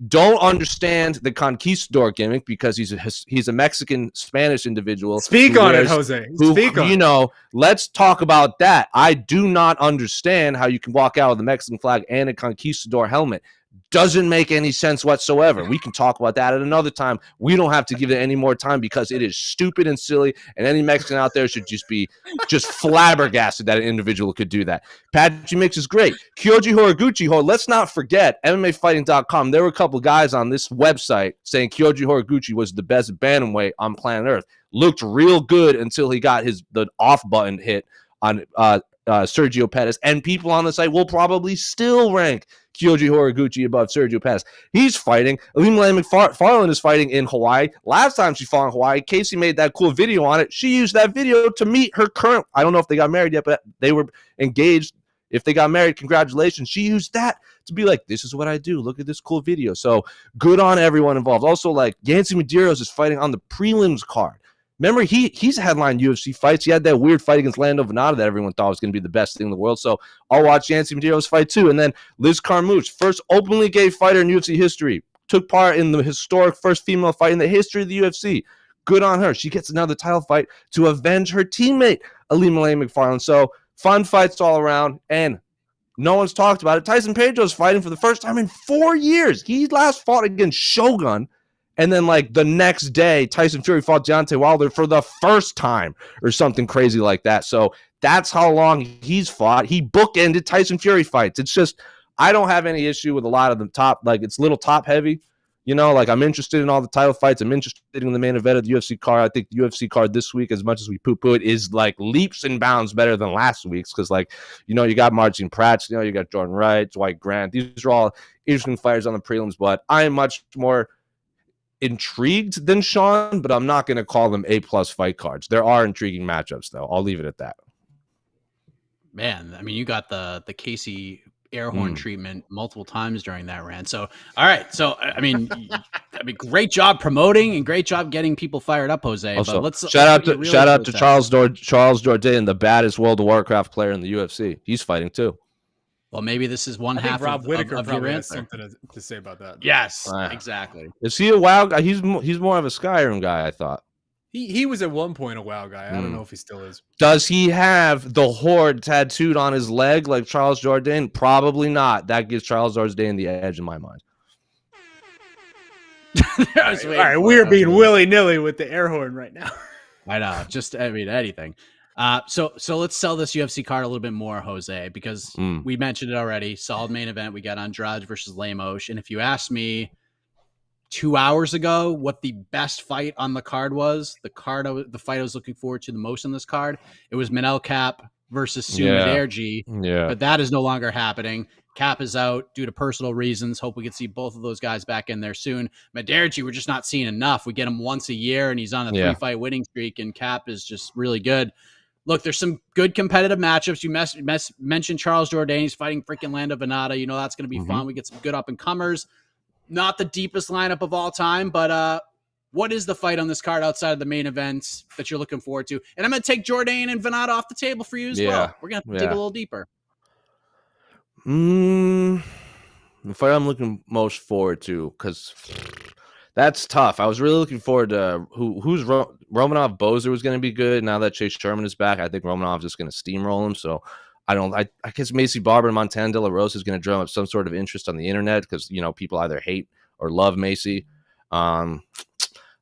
[SPEAKER 4] Don't understand the conquistador gimmick because he's a Mexican Spanish individual.
[SPEAKER 3] Speak on it, Jose. Speak on it.
[SPEAKER 4] Let's talk about that. I do not understand how you can walk out with a Mexican flag and a conquistador helmet. Doesn't make any sense whatsoever. We can talk about that at another time. We don't have to give it any more time because it is stupid and silly, and any Mexican out there should just be flabbergasted that an individual could do that. Patchy Mix is great. Kyoji Horiguchi, let's not forget, MMAfighting.com, there were a couple guys on this website saying Kyoji Horiguchi was the best bantamweight on planet Earth. Looked real good until he got the off button hit on Sergio Pettis, and people on the site will probably still rank Kyoji Horiguchi above Sergio Pettis. He's fighting. Alima McFarland is fighting in Hawaii. Last time she fought in Hawaii, Casey made that cool video on it. She used that video to meet her current, I don't know if they got married yet, but they were engaged. If they got married, congratulations. She used that to be like, this is what I do. Look at this cool video. So good on everyone involved. Also, Yancy Medeiros is fighting on the prelims card. Remember, he's headlined UFC fights. He had that weird fight against Lando Venata that everyone thought was going to be the best thing in the world. So I'll watch Yancy Medeiros fight too. And then Liz Carmouche, first openly gay fighter in UFC history, took part in the historic first female fight in the history of the UFC. Good on her. She gets another title fight to avenge her teammate, Alima McFarland. So fun fights all around, and no one's talked about it. Tyson Pedro's fighting for the first time in 4 years. He last fought against Shogun. And then, the next day, Tyson Fury fought Deontay Wilder for the first time or something crazy like that. So that's how long he's fought. He bookended Tyson Fury fights. It's just, I don't have any issue with a lot of the top. It's a little top heavy. I'm interested in all the title fights. I'm interested in the main event of the UFC card. I think the UFC card this week, as much as we poo-poo it, is leaps and bounds better than last week's. Because, you got Marcin Prats, you got Jordan Wright, Dwight Grant. These are all interesting fighters on the prelims. But I am much more intrigued than Sean, but I'm not going to call them A+ fight cards. There are intriguing matchups, though. I'll leave it at that.
[SPEAKER 2] Man, I mean, you got the Casey air horn treatment multiple times during that rant. So, all right. So, I mean, great job promoting and great job getting people fired up, Jose.
[SPEAKER 4] Also,
[SPEAKER 2] but
[SPEAKER 4] shout out to Charles Jourdain, the baddest World of Warcraft player in the UFC. He's fighting too.
[SPEAKER 2] Well, maybe this is one
[SPEAKER 3] I
[SPEAKER 2] half
[SPEAKER 3] think Rob Whittaker
[SPEAKER 2] of
[SPEAKER 3] probably
[SPEAKER 2] your
[SPEAKER 3] has
[SPEAKER 2] answer.
[SPEAKER 3] something to say about that.
[SPEAKER 2] Yes, exactly.
[SPEAKER 4] Is he a WoW guy? He's more of a Skyrim guy, I thought.
[SPEAKER 3] He was at one point a WoW guy. I don't know if he still is.
[SPEAKER 4] Does he have the Horde tattooed on his leg like Charles Jourdain? Probably not. That gives Charles Jourdain the edge in my mind.
[SPEAKER 3] All right, we're being willy-nilly with the air horn right now.
[SPEAKER 2] I know. Anything. So let's sell this UFC card a little bit more, Jose, because we mentioned it already. Solid main event. We got Andrade versus Lemos. And if you asked me 2 hours ago what the best fight on the card was, the fight I was looking forward to the most on this card, it was Manel Cap versus Sue Maderji.
[SPEAKER 4] Yeah.
[SPEAKER 2] But that is no longer happening. Cap is out due to personal reasons. Hope we can see both of those guys back in there soon. Maderji, we're just not seeing enough. We get him once a year, and he's on a 3-fight winning streak, and Cap is just really good. Look, there's some good competitive matchups. You mentioned Charles Jourdain. He's fighting freaking Lando Venata. That's going to be fun. We get some good up-and-comers. Not the deepest lineup of all time, but what is the fight on this card outside of the main events that you're looking forward to? And I'm going to take Jourdain and Venata off the table for you as well. We're going to dig a little deeper.
[SPEAKER 4] The fight I'm looking most forward to, because That's tough. I was really looking forward to Romanov. Bozer was going to be good. Now that Chase Sherman is back, I think Romanov's just going to steamroll him. So I guess Macy Barber and Montana De La Rosa is going to drum up some sort of interest on the internet because, people either hate or love Macy.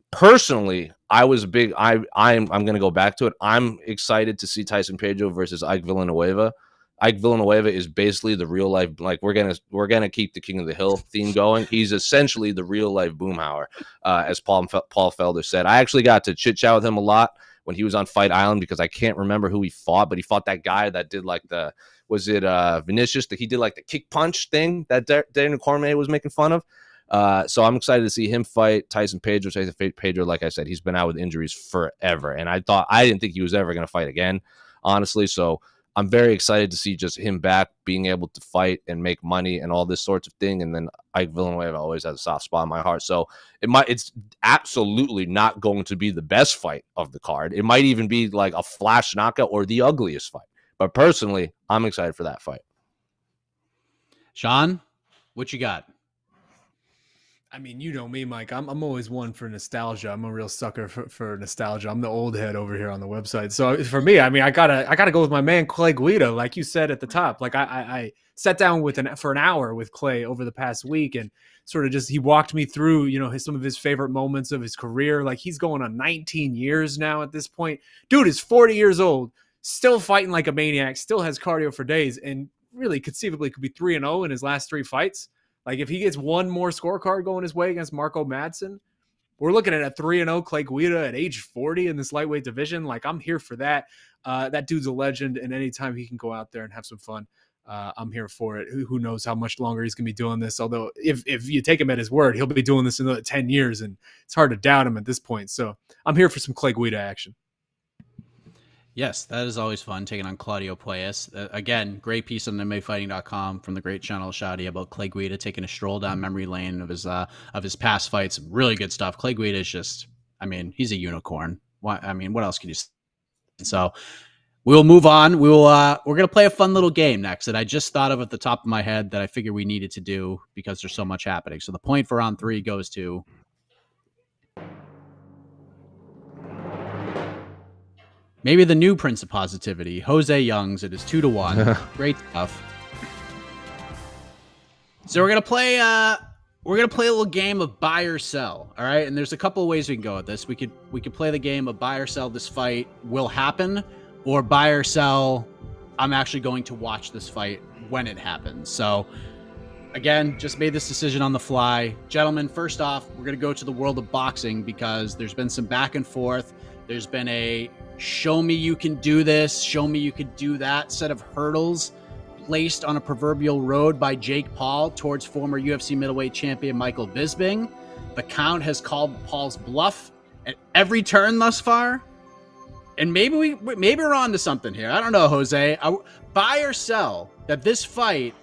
[SPEAKER 4] Personally, I was big. I'm going to go back to it. I'm excited to see Tyson Pedro versus Ike Villanueva. Ike Villanueva is basically the real life. Like we're gonna keep the King of the Hill theme going. He's essentially the real life Boomhauer, as Paul Felder said. I actually got to chit chat with him a lot when he was on Fight Island because I can't remember who he fought, but he fought that guy that did like Vinicius that he did like the kick punch thing that Daniel Cormier was making fun of. So I'm excited to see him fight Tyson Pedro. Pedro, like I said, he's been out with injuries forever, and I didn't think he was ever going to fight again, honestly. So I'm very excited to see just him back, being able to fight and make money and all this sorts of thing. And then Ike Villanueva always has a soft spot in my heart. So it's absolutely not going to be the best fight of the card. It might even be like a flash knockout or the ugliest fight. But personally, I'm excited for that fight.
[SPEAKER 2] Sean, what you got?
[SPEAKER 3] I mean, you know me, Mike. I'm always one for nostalgia. I'm a real sucker for nostalgia. I'm the old head over here on the website. So for me, I mean, I gotta go with my man Clay Guida, like you said at the top. Like I sat down for an hour with Clay over the past week, and sort of just he walked me through, some of his favorite moments of his career. Like he's going on 19 years now at this point. Dude is 40 years old, still fighting like a maniac, still has cardio for days, and really conceivably could be 3-0 in his last 3 fights. Like, if he gets one more scorecard going his way against Marco Madsen, we're looking at a 3-0 Clay Guida at age 40 in this lightweight division. Like, I'm here for that. That dude's a legend, and anytime he can go out there and have some fun, I'm here for it. Who knows how much longer he's going to be doing this, although if you take him at his word, he'll be doing this in another 10 years, and it's hard to doubt him at this point. So I'm here for some Clay Guida action.
[SPEAKER 2] Yes, that is always fun, taking on Claudio Puelles. Again, great piece on MMAfighting.com from the great channel Shadi about Clay Guida taking a stroll down memory lane of his past fights. Really good stuff. Clay Guida is just, I mean, he's a unicorn. What else can you say? So we'll move on. We're gonna play a fun little game next that I just thought of at the top of my head that I figured we needed to do because there's so much happening. So the point for round 3 goes to maybe the new Prince of Positivity, Jose Youngs. It is 2-1. Great stuff. So we're gonna play a little game of buy or sell. All right, and there's a couple of ways we can go with this. We could play the game of buy or sell. This fight will happen, or buy or sell. I'm actually going to watch this fight when it happens. So again, just made this decision on the fly, gentlemen. First off, we're gonna go to the world of boxing because there's been some back and forth. There's been a show me you can do this, show me you could do that set of hurdles placed on a proverbial road by Jake Paul towards former UFC middleweight champion Michael Bisping. The count has called Paul's bluff at every turn thus far. And maybe we're on to something here. I don't know, Jose. Buy or sell that this fight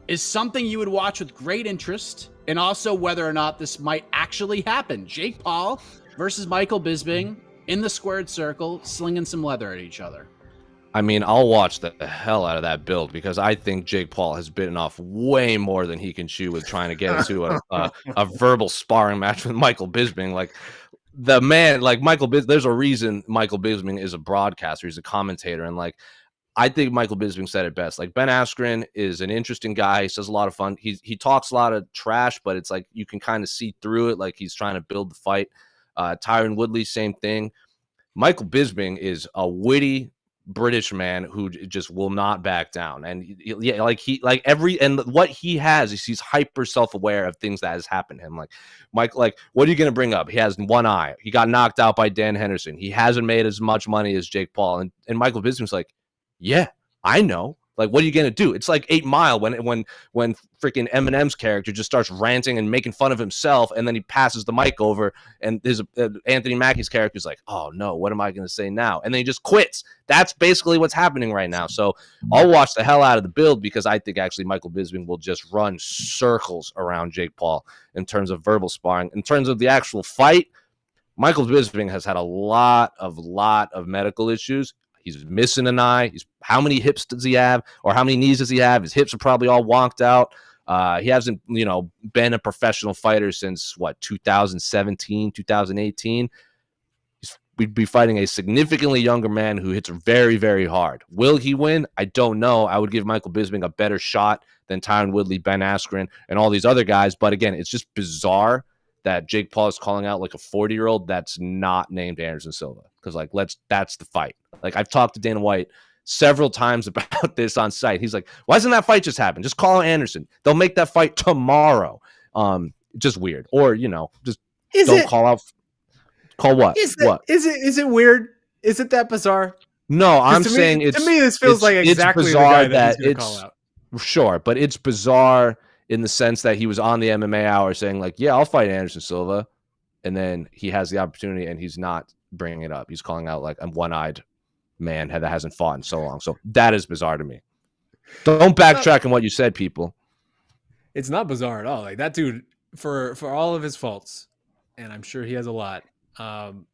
[SPEAKER 2] is something you would watch with great interest, and also whether or not this might actually happen. Jake Paul versus Michael Bisping in the squared circle, slinging some leather at each other.
[SPEAKER 4] I mean, I'll watch the hell out of that build because I think Jake Paul has bitten off way more than he can chew with trying to get into a verbal sparring match with Michael Bisping. Like, the man, like Michael Bisping, there's a reason Michael Bisping is a broadcaster. He's a commentator. And like, I think Michael Bisping said it best. Like, Ben Askren is an interesting guy. He says a lot of fun. He talks a lot of trash, but it's like you can kind of see through it. Like, he's trying to build the fight. Tyron Woodley, same thing. Michael Bisping is a witty British man who just will not back down. And what he has is he's hyper self-aware of things that has happened to him. Like, Mike, like, what are you going to bring up? He has one eye. He got knocked out by Dan Henderson. He hasn't made as much money as Jake Paul. And Michael Bisping's like, yeah, I know. Like, what are you going to do? It's like 8 Mile when freaking Eminem's character just starts ranting and making fun of himself, and then he passes the mic over, and there's Anthony Mackie's character's like, oh, no, what am I going to say now? And then he just quits. That's basically what's happening right now. So I'll watch the hell out of the build because I think actually Michael Bisping will just run circles around Jake Paul in terms of verbal sparring. In terms of the actual fight, Michael Bisping has had a lot of medical issues. He's missing an eye. How many hips does he have? Or how many knees does he have? His hips are probably all wonked out. He hasn't, been a professional fighter since 2017, 2018. We'd be fighting a significantly younger man who hits very, very hard. Will he win? I don't know. I would give Michael Bisping a better shot than Tyron Woodley, Ben Askren, and all these other guys. But again, it's just bizarre that Jake Paul is calling out like a 40-year-old that's not named Anderson Silva. Because that's the fight. Like, I've talked to Dana White several times about this on site. He's like, why doesn't that fight just happen? Just call out Anderson. They'll make that fight tomorrow. Just weird. Or, just call out. Call what? What?
[SPEAKER 3] Is it weird? Is it that bizarre?
[SPEAKER 4] No, I'm saying
[SPEAKER 3] to me this feels like exactly the guy that he's going to call out.
[SPEAKER 4] Sure, but it's bizarre in the sense that he was on the MMA Hour saying like, yeah, I'll fight Anderson Silva. And then he has the opportunity and he's not bringing it up. He's calling out like a one-eyed man that hasn't fought in so long. So that is bizarre to me. Don't backtrack on what you said, people.
[SPEAKER 3] It's not bizarre at all. Like, that dude, for all of his faults, and I'm sure he has a lot,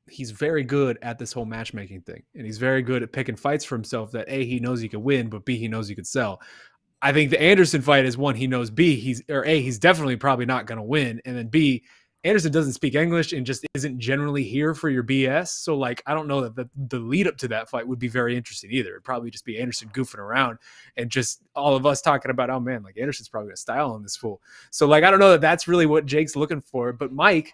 [SPEAKER 3] he's very good at this whole matchmaking thing, and he's very good at picking fights for himself that A, he knows he could win, but B, he knows he could sell. I think the Anderson fight is one he knows he's definitely probably not going to win, and then B, Anderson doesn't speak English and just isn't generally here for your BS. So like, I don't know that the lead up to that fight would be very interesting either. It'd probably just be Anderson goofing around and just all of us talking about, oh man, like Anderson's probably a style on this fool. So like, I don't know that that's really what Jake's looking for, but Mike's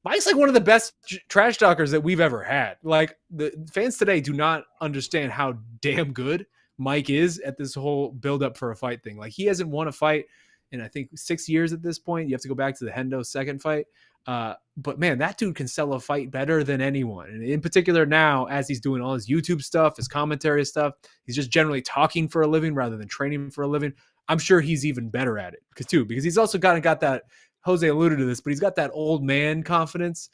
[SPEAKER 3] like one of the best trash talkers that we've ever had. Like, the fans today do not understand how damn good Mike is at this whole build up for a fight thing. Like, he hasn't won a fight in, I think, 6 years at this point. You have to go back to the Hendo second fight. But man, that dude can sell a fight better than anyone. And in particular now, as he's doing all his YouTube stuff, his commentary stuff, he's just generally talking for a living rather than training for a living. I'm sure he's even better at it because he's also got that, Jose alluded to this, but he's got that old man confidence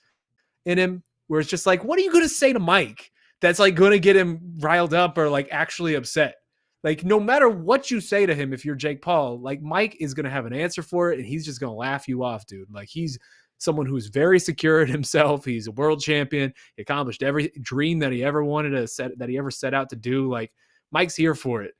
[SPEAKER 3] in him where it's just like, what are you going to say to Mike that's like going to get him riled up or like actually upset? Like, no matter what you say to him, if you're Jake Paul, like, Mike is going to have an answer for it, and he's just going to laugh you off, dude. Like, he's someone who's very secure in himself. He's a world champion. He accomplished every dream that he ever wanted to set out to do. Like, Mike's here for it.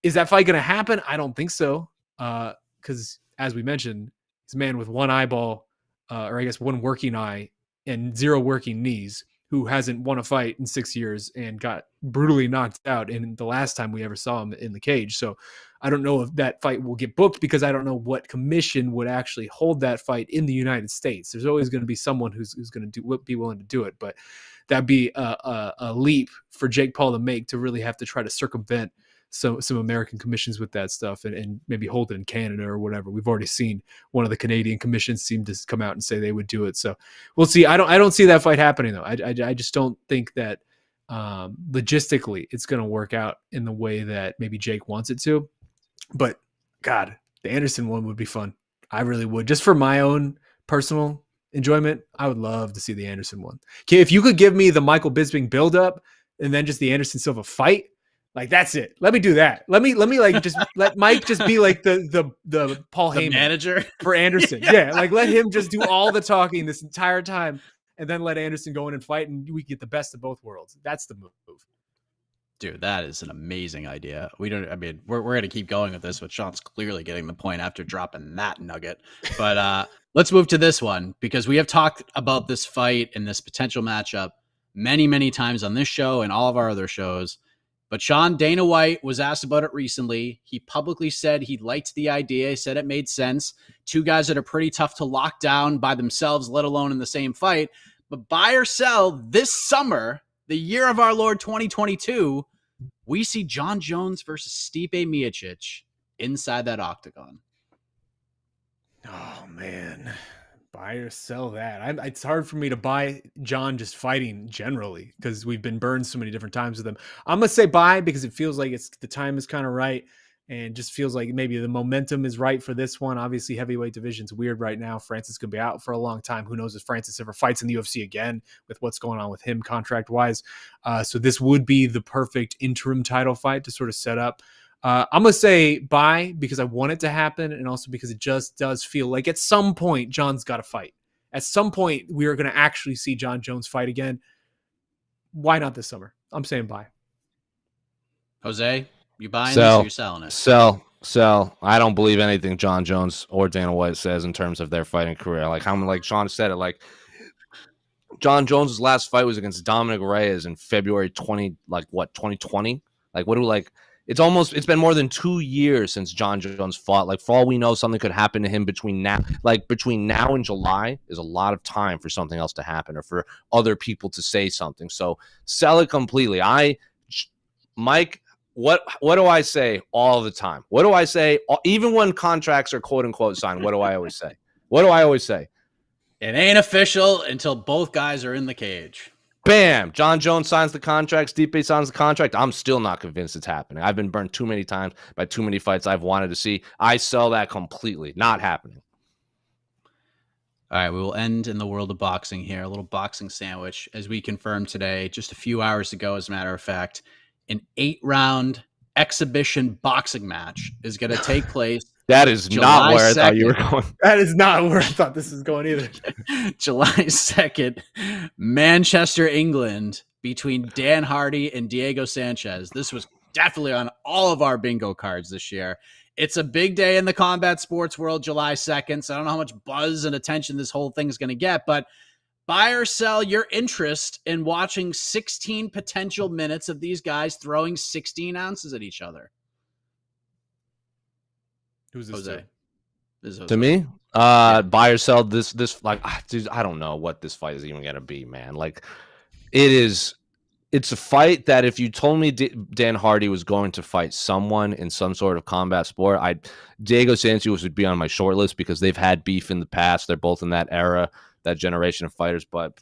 [SPEAKER 3] Is that fight going to happen? I don't think so. Because as we mentioned, he's a man with one eyeball, or I guess one working eye and 0 working knees, who hasn't won a fight in 6 years and got brutally knocked out in the last time we ever saw him in the cage. So I don't know if that fight will get booked because I don't know what commission would actually hold that fight in the United States. There's always going to be someone who's going to be willing to do it, but that'd be a leap for Jake Paul to make, to really have to try to circumvent some American commissions with that stuff and maybe hold it in Canada or whatever. We've already seen one of the Canadian commissions seem to come out and say they would do it. So we'll see. I don't see that fight happening though. I just don't think that logistically it's going to work out in the way that maybe Jake wants it to. But God, the Anderson one would be fun. I really would. Just for my own personal enjoyment, I would love to see the Anderson one. Okay, if you could give me the Michael Bisping buildup and then just the Anderson Silva fight, like, that's it. Let me do that. Let me like just let Mike just be like the Paul Heyman
[SPEAKER 2] manager
[SPEAKER 3] for Anderson. Yeah, like let him just do all the talking this entire time, and then let Anderson go in and fight, and we get the best of both worlds. That's the move.
[SPEAKER 2] Dude, that is an amazing idea. We're going to keep going with this, but Sean's clearly getting the point after dropping that nugget. But let's move to this one, because we have talked about this fight and this potential matchup many, many times on this show and all of our other shows. But Sean, Dana White was asked about it recently. He publicly said he liked the idea. He said it made sense. 2 guys that are pretty tough to lock down by themselves, let alone in the same fight. But buy or sell, this summer, the year of our Lord 2022, we see John Jones versus Stipe Miocic inside that octagon.
[SPEAKER 3] Oh, man. Buy or sell that. It's hard for me to buy John just fighting generally because we've been burned so many different times with him. I'm going to say buy because it feels like the time is kind of right and just feels like maybe the momentum is right for this one. Obviously, heavyweight division's weird right now. Francis could be out for a long time. Who knows if Francis ever fights in the UFC again with what's going on with him contract-wise. So this would be the perfect interim title fight to sort of set up. I'm going to say buy because I want it to happen, and also because it just does feel like at some point John's got to fight. At some point we are going to actually see John Jones fight again. Why not this summer? I'm saying buy.
[SPEAKER 2] Jose, you buying this or you selling it?
[SPEAKER 4] Sell. So I don't believe anything John Jones or Dana White says in terms of their fighting career. Like Sean said it, like John Jones' last fight was against Dominic Reyes in February 2020. It's been more than 2 years since John Jones fought. Like, for all we know, something could happen to him between now and July is a lot of time for something else to happen or for other people to say something. So sell it completely. Mike, what do I say all the time? What do I say? Even when contracts are quote unquote signed, what do I always say? What do I always say?
[SPEAKER 2] It ain't official until both guys are in the cage.
[SPEAKER 4] Bam! John Jones signs the contract. Stipe signs the contract. I'm still not convinced it's happening. I've been burned too many times by too many fights I've wanted to see. I sell that completely. Not happening.
[SPEAKER 2] All right, we will end in the world of boxing here. A little boxing sandwich. As we confirmed today, just a few hours ago, as a matter of fact, an 8-round exhibition boxing match is going to take place.
[SPEAKER 4] That is not where I thought you were going.
[SPEAKER 3] That is not where I thought this was going either.
[SPEAKER 2] July 2nd, Manchester, England, between Dan Hardy and Diego Sanchez. This was definitely on all of our bingo cards this year. It's a big day in the combat sports world, July 2nd, so I don't know how much buzz and attention this whole thing is going to get, but buy or sell your interest in watching 16 potential minutes of these guys throwing 16 ounces at each other.
[SPEAKER 3] Who's this
[SPEAKER 2] Jose? This is Jose.
[SPEAKER 4] To me, buy or sell this like, dude, I don't know what this fight is even gonna be, man. Like, it's a fight that if you told me Dan Hardy was going to fight someone in some sort of combat sport, Diego Sanchez would be on my short list because they've had beef in the past. They're both in that era, that generation of fighters, but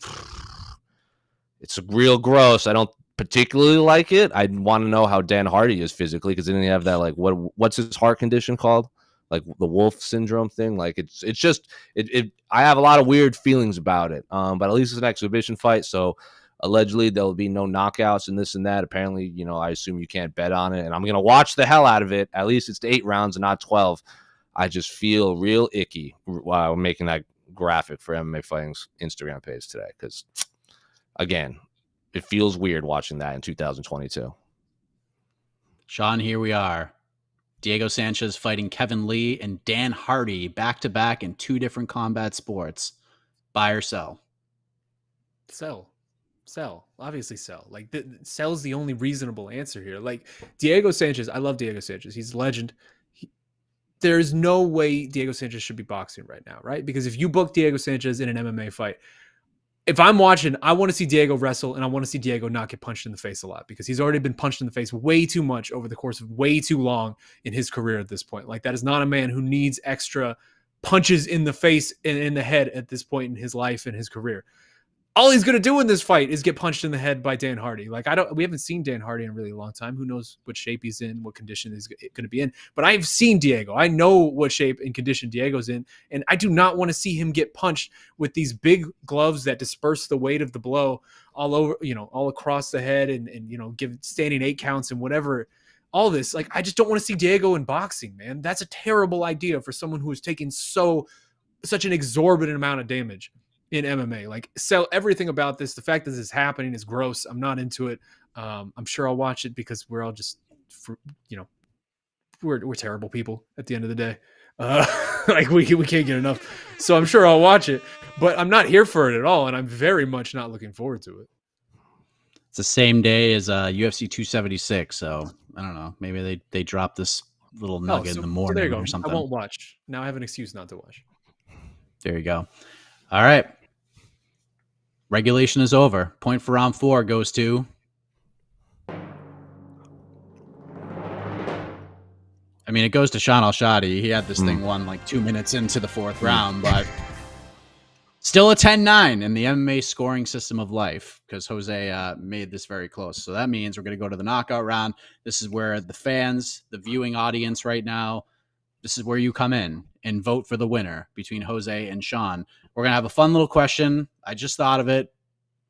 [SPEAKER 4] it's real gross. I don't particularly like it. I want to know how Dan Hardy is physically because didn't he have that, like, what's his heart condition called? Like the Wolf syndrome thing. Like it's just I have a lot of weird feelings about it. But at least it's an exhibition fight, so allegedly there'll be no knockouts and this and that. Apparently, I assume you can't bet on it, and I'm gonna watch the hell out of it. At least it's 8 rounds and not 12. I just feel real icky while making that graphic for MMA Fighting's Instagram page today because, again, it feels weird watching that in 2022.
[SPEAKER 2] Sean, here we are. Diego Sanchez fighting Kevin Lee and Dan Hardy back-to-back in 2 different combat sports. Buy or sell?
[SPEAKER 3] Sell. Obviously sell. Like, sell's the only reasonable answer here. Like, Diego Sanchez, I love Diego Sanchez. He's a legend. There's no way Diego Sanchez should be boxing right now, right? Because if you book Diego Sanchez in an MMA fight, if I'm watching, I want to see Diego wrestle, and I want to see Diego not get punched in the face a lot because he's already been punched in the face way too much over the course of way too long in his career at this point. Like, that is not a man who needs extra punches in the face and in the head at this point in his life and his career. All he's going to do in this fight is get punched in the head by Dan Hardy. Like, we haven't seen Dan Hardy in a really long time. Who knows what shape he's in, what condition he's going to be in. But I've seen Diego. I know what shape and condition Diego's in. And I do not want to see him get punched with these big gloves that disperse the weight of the blow all over, all across the head and give standing 8 counts and whatever. All this, like, I just don't want to see Diego in boxing, man. That's a terrible idea for someone who is taking such an exorbitant amount of damage in MMA. Like, sell everything about this. The fact that this is happening is gross. I'm not into it. I'm sure I'll watch it because we're all just, we're terrible people at the end of the day. Like, we can't get enough. So I'm sure I'll watch it, but I'm not here for it at all. And I'm very much not looking forward to it.
[SPEAKER 2] It's the same day as UFC 276. So I don't know. Maybe they dropped this little nugget in the morning
[SPEAKER 3] there you go.
[SPEAKER 2] or something.
[SPEAKER 3] I won't watch. Now I have an excuse not to watch.
[SPEAKER 2] There you go. All right. Regulation is over. Point for round 4 goes to... I mean, it goes to Sean Al-Shadi. He had this thing won like 2 minutes into the 4th round, but still a 10-9 in the MMA scoring system of life because Jose made this very close. So that means we're going to go to the knockout round. This is where the fans, the viewing audience right now, this is where you come in and vote for the winner between Jose and Sean. We're going to have a fun little question. I just thought of it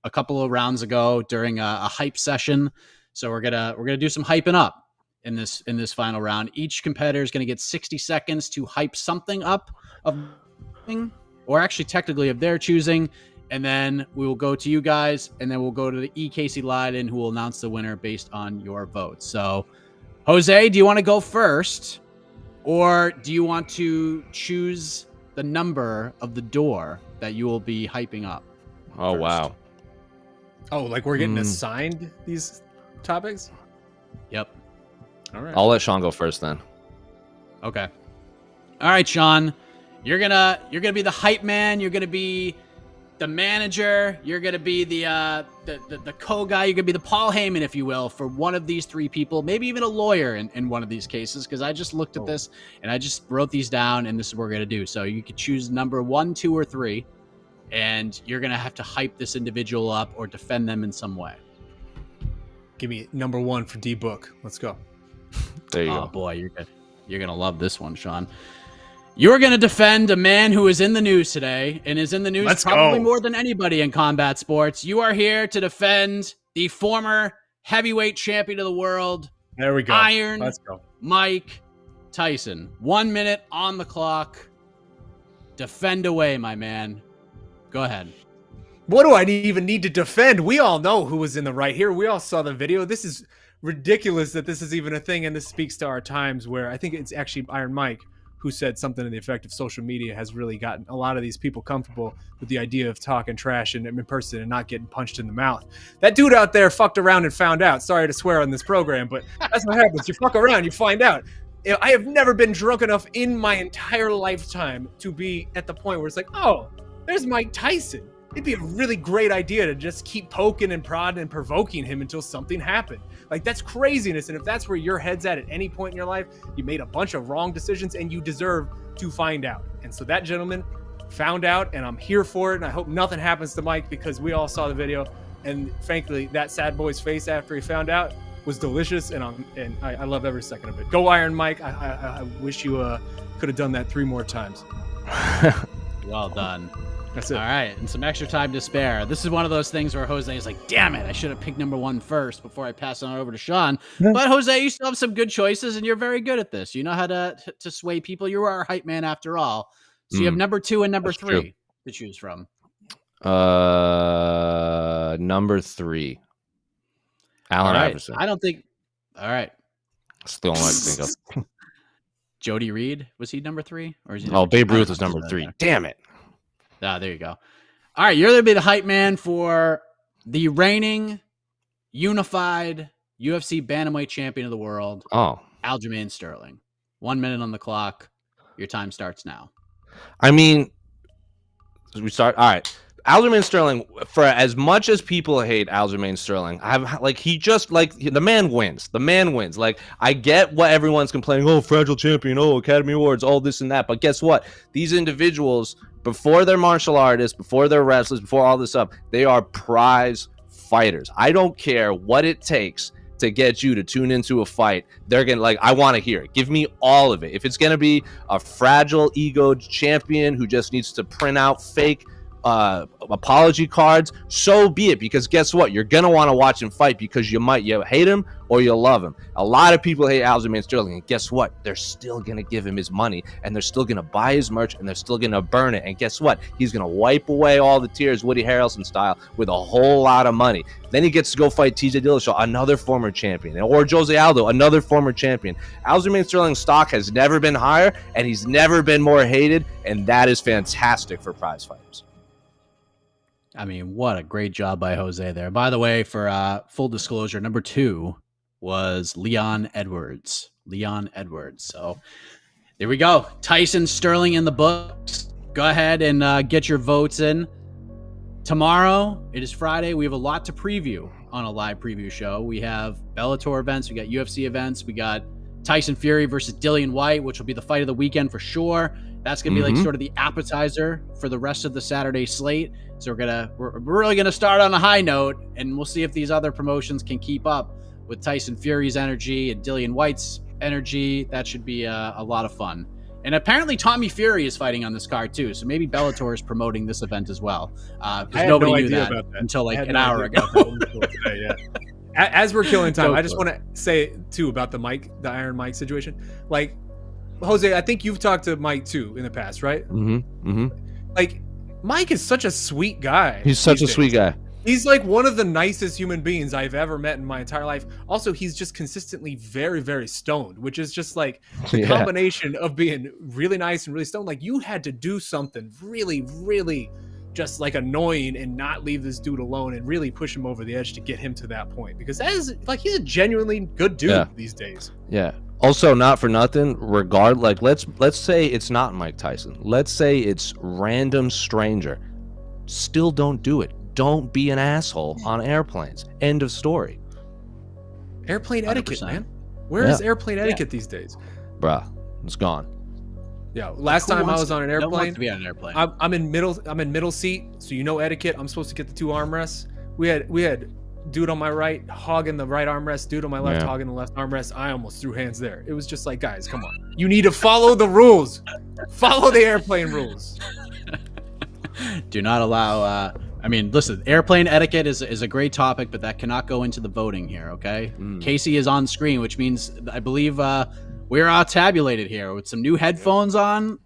[SPEAKER 2] a couple of rounds ago during a hype session. So we're going to do some hyping up in this final round. Each competitor is going to get 60 seconds to hype something up or actually technically of their choosing. And then we will go to you guys, and then we'll go to the E. Casey Leiden, who will announce the winner based on your votes. So, Jose, do you want to go first? or do you want to choose the number of the door that you will be hyping up?
[SPEAKER 4] Oh,
[SPEAKER 2] first?
[SPEAKER 4] wow.
[SPEAKER 3] Oh, like we're getting assigned these topics?
[SPEAKER 2] Yep.
[SPEAKER 3] All right.
[SPEAKER 4] I'll let Sean go first then.
[SPEAKER 2] Okay. All right, Sean. You're gonna be the hype man. You're gonna be the manager. You're gonna be the co-guy. You're gonna be the Paul Heyman, if you will, for one of these three people. Maybe even a lawyer in one of these cases, because I just looked at this and I just wrote these down, and this is what we're gonna do. So you could choose number 1, 2, or 3, and you're gonna have to hype this individual up or defend them in some way.
[SPEAKER 3] Give me number 1 for D-Book. Let's go.
[SPEAKER 4] There you
[SPEAKER 2] Oh
[SPEAKER 4] go.
[SPEAKER 2] boy, you're gonna love this one, Sean. You're going to defend a man who is in the news today and is in the news probably more than anybody in combat sports. You are here to defend the former heavyweight champion of the world.
[SPEAKER 3] There we go.
[SPEAKER 2] Iron
[SPEAKER 3] Let's go.
[SPEAKER 2] Mike Tyson. 1 minute on the clock. Defend away, my man. Go ahead.
[SPEAKER 3] What do I even need to defend? We all know who was in the right here. We all saw the video. This is ridiculous that this is even a thing, and this speaks to our times where I think it's actually Iron Mike who said something to the effect of social media has really gotten a lot of these people comfortable with the idea of talking trash in person and not getting punched in the mouth. That dude out there fucked around and found out. Sorry to swear on this program, but that's what happens. You fuck around, you find out. I have never been drunk enough in my entire lifetime to be at the point where it's like, oh, there's Mike Tyson. It'd be a really great idea to just keep poking and prodding and provoking him until something happened. Like, that's craziness. And if that's where your head's at any point in your life, you made a bunch of wrong decisions and you deserve to find out. And so that gentleman found out, and I'm here for it. And I hope nothing happens to Mike, because we all saw the video. And frankly, that sad boy's face after he found out was delicious. And I love every second of it. Go Iron Mike. I wish you could have done that 3 more times.
[SPEAKER 2] Well done.
[SPEAKER 3] That's it.
[SPEAKER 2] All right, and some extra time to spare. This is one of those things where Jose is like, damn it, I should have picked number 1 first before I pass on over to Sean. But Jose, you still have some good choices, and you're very good at this. You know how to sway people. You are our hype man after all. So you have number 2 and number 3 to choose from.
[SPEAKER 4] Number 3. Allen Iverson.
[SPEAKER 2] I don't think. All right.
[SPEAKER 4] That's the only one I can think of.
[SPEAKER 2] Jody Reed, was he number 3? Or is he
[SPEAKER 4] Babe Ruth was number 3. Damn it.
[SPEAKER 2] Ah, there you go. All right, you're going to be the hype man for the reigning, unified UFC bantamweight champion of the world, Aljamain Sterling. 1 minute on the clock. Your time starts now.
[SPEAKER 4] I mean, we start. All right. Aljamain Sterling, for as much as people hate Aljamain Sterling, the man wins. The man wins. Like, I get what everyone's complaining. Oh, fragile champion. Oh, Academy Awards. All this and that. But guess what? These individuals, before they're martial artists, before they're wrestlers, before all this stuff, they are prize fighters. I don't care what it takes to get you to tune into a fight. They're gonna I want to hear it. Give me all of it. If it's gonna be a fragile egoed champion who just needs to print out fake apology cards, so be it, because guess what? You're gonna want to watch him fight, because you hate him or you love him. A lot of people hate Aljamain Sterling, and guess what? They're still gonna give him his money, and they're still gonna buy his merch, and they're still gonna burn it. And guess what? He's gonna wipe away all the tears, Woody Harrelson style, with a whole lot of money. Then he gets to go fight TJ Dillashaw, another former champion, or Jose Aldo, another former champion. Aljamain Sterling's stock has never been higher, and he's never been more hated, and that is fantastic for prize fighters.
[SPEAKER 2] I mean, what a great job by Jose there. By the way, for full disclosure, number 2 was Leon Edwards. So there we go. Tyson Sterling in the books. Go ahead and get your votes in. Tomorrow, it is Friday. We have a lot to preview on a live preview show. We have Bellator events. We got UFC events. We got Tyson Fury versus Dillian White, which will be the fight of the weekend for sure. That's going to be like sort of the appetizer for the rest of the Saturday slate. So we're really going to start on a high note, and we'll see if these other promotions can keep up with Tyson Fury's energy and Dillian White's energy. That should be a lot of fun. And apparently Tommy Fury is fighting on this card too. So maybe Bellator is promoting this event as well. Because nobody knew that until like an hour ago.
[SPEAKER 3] As we're killing time, I just want to say too about the Iron Mike situation. Like, Jose, I think you've talked to Mike too in the past, right? Like, Mike is such a sweet guy.
[SPEAKER 4] He's such a sweet guy.
[SPEAKER 3] He's like one of the nicest human beings I've ever met in my entire life. Also, he's just consistently very, very stoned, which is just like the combination of being really nice and really stoned. Like, you had to do something really, really just like annoying and not leave this dude alone and really push him over the edge to get him to that point, because that is like, he's a genuinely good dude these days.
[SPEAKER 4] Yeah. Also, not for nothing, like let's say it's not Mike Tyson. Let's say it's random stranger. Still don't do it. Don't be an asshole on airplanes. End of story.
[SPEAKER 3] Airplane
[SPEAKER 2] 100%.
[SPEAKER 3] etiquette, man. Where is airplane etiquette these days?
[SPEAKER 4] Bruh, it's gone.
[SPEAKER 3] Yeah, last time I was on an airplane,
[SPEAKER 2] no one wants to be on an airplane.
[SPEAKER 3] I'm in middle seat, so you know etiquette. I'm supposed to get the 2 armrests. We had dude on my right hogging the right armrest, dude on my left hogging the left armrest. I almost threw hands there. It was just like, guys, come on. You need to follow the rules. Follow the airplane rules.
[SPEAKER 2] Do not allow I mean, listen, airplane etiquette is a great topic, but that cannot go into the voting here, okay? Casey is on screen, which means I believe we're all tabulated here with some new headphones on.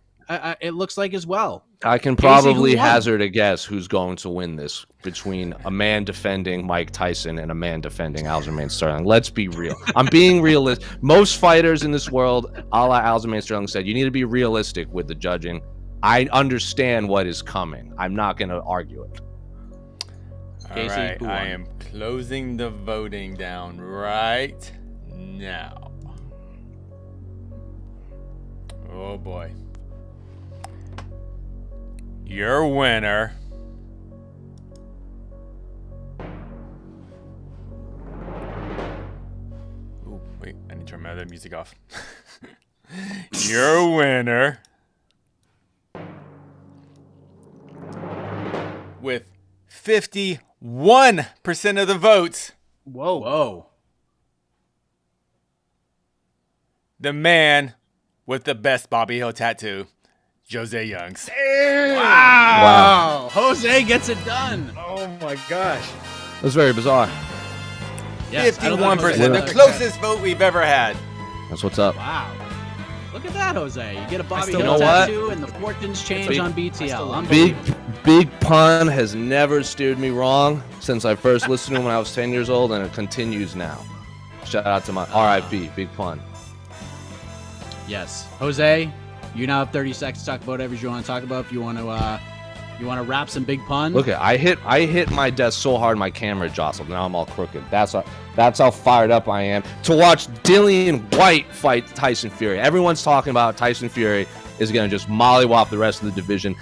[SPEAKER 2] It looks like as well.
[SPEAKER 4] I can probably hazard a guess who's going to win this between a man defending Mike Tyson and a man defending Aljamain Sterling. Let's be real. I'm being realistic. Most fighters in this world, a la Aljamain Sterling said, you need to be realistic with the judging. I understand what is coming. I'm not going to argue it.
[SPEAKER 2] Casey,
[SPEAKER 5] all right, I am closing the voting down right now. Oh boy. Your winner Ooh, wait, I need to turn my other music off. Your winner with 51% of the votes.
[SPEAKER 2] Whoa.
[SPEAKER 5] The man with the best Bobby Hill tattoo, Jose Youngs.
[SPEAKER 2] Wow. Jose gets it done.
[SPEAKER 3] Oh my gosh.
[SPEAKER 4] That's very bizarre.
[SPEAKER 2] Yes,
[SPEAKER 5] 51%, the closest vote we've ever had.
[SPEAKER 4] That's what's up.
[SPEAKER 2] Wow. Look at that, Jose. You get a Bobby
[SPEAKER 3] still
[SPEAKER 2] Hill
[SPEAKER 4] know what?
[SPEAKER 2] tattoo and the fortunes change on BTL.
[SPEAKER 4] Big Pun has never steered me wrong since I first listened to him when I was 10 years old, and it continues now. Shout out to my RIP, Big Pun.
[SPEAKER 2] Yes. Jose, you now have 30 seconds to talk about whatever you want to talk about. If you want to wrap some Big Pun.
[SPEAKER 4] Look, I hit my desk so hard my camera jostled. Now I'm all crooked. That's how fired up I am to watch Dillian White fight Tyson Fury. Everyone's talking about Tyson Fury is going to just mollywop the rest of the division.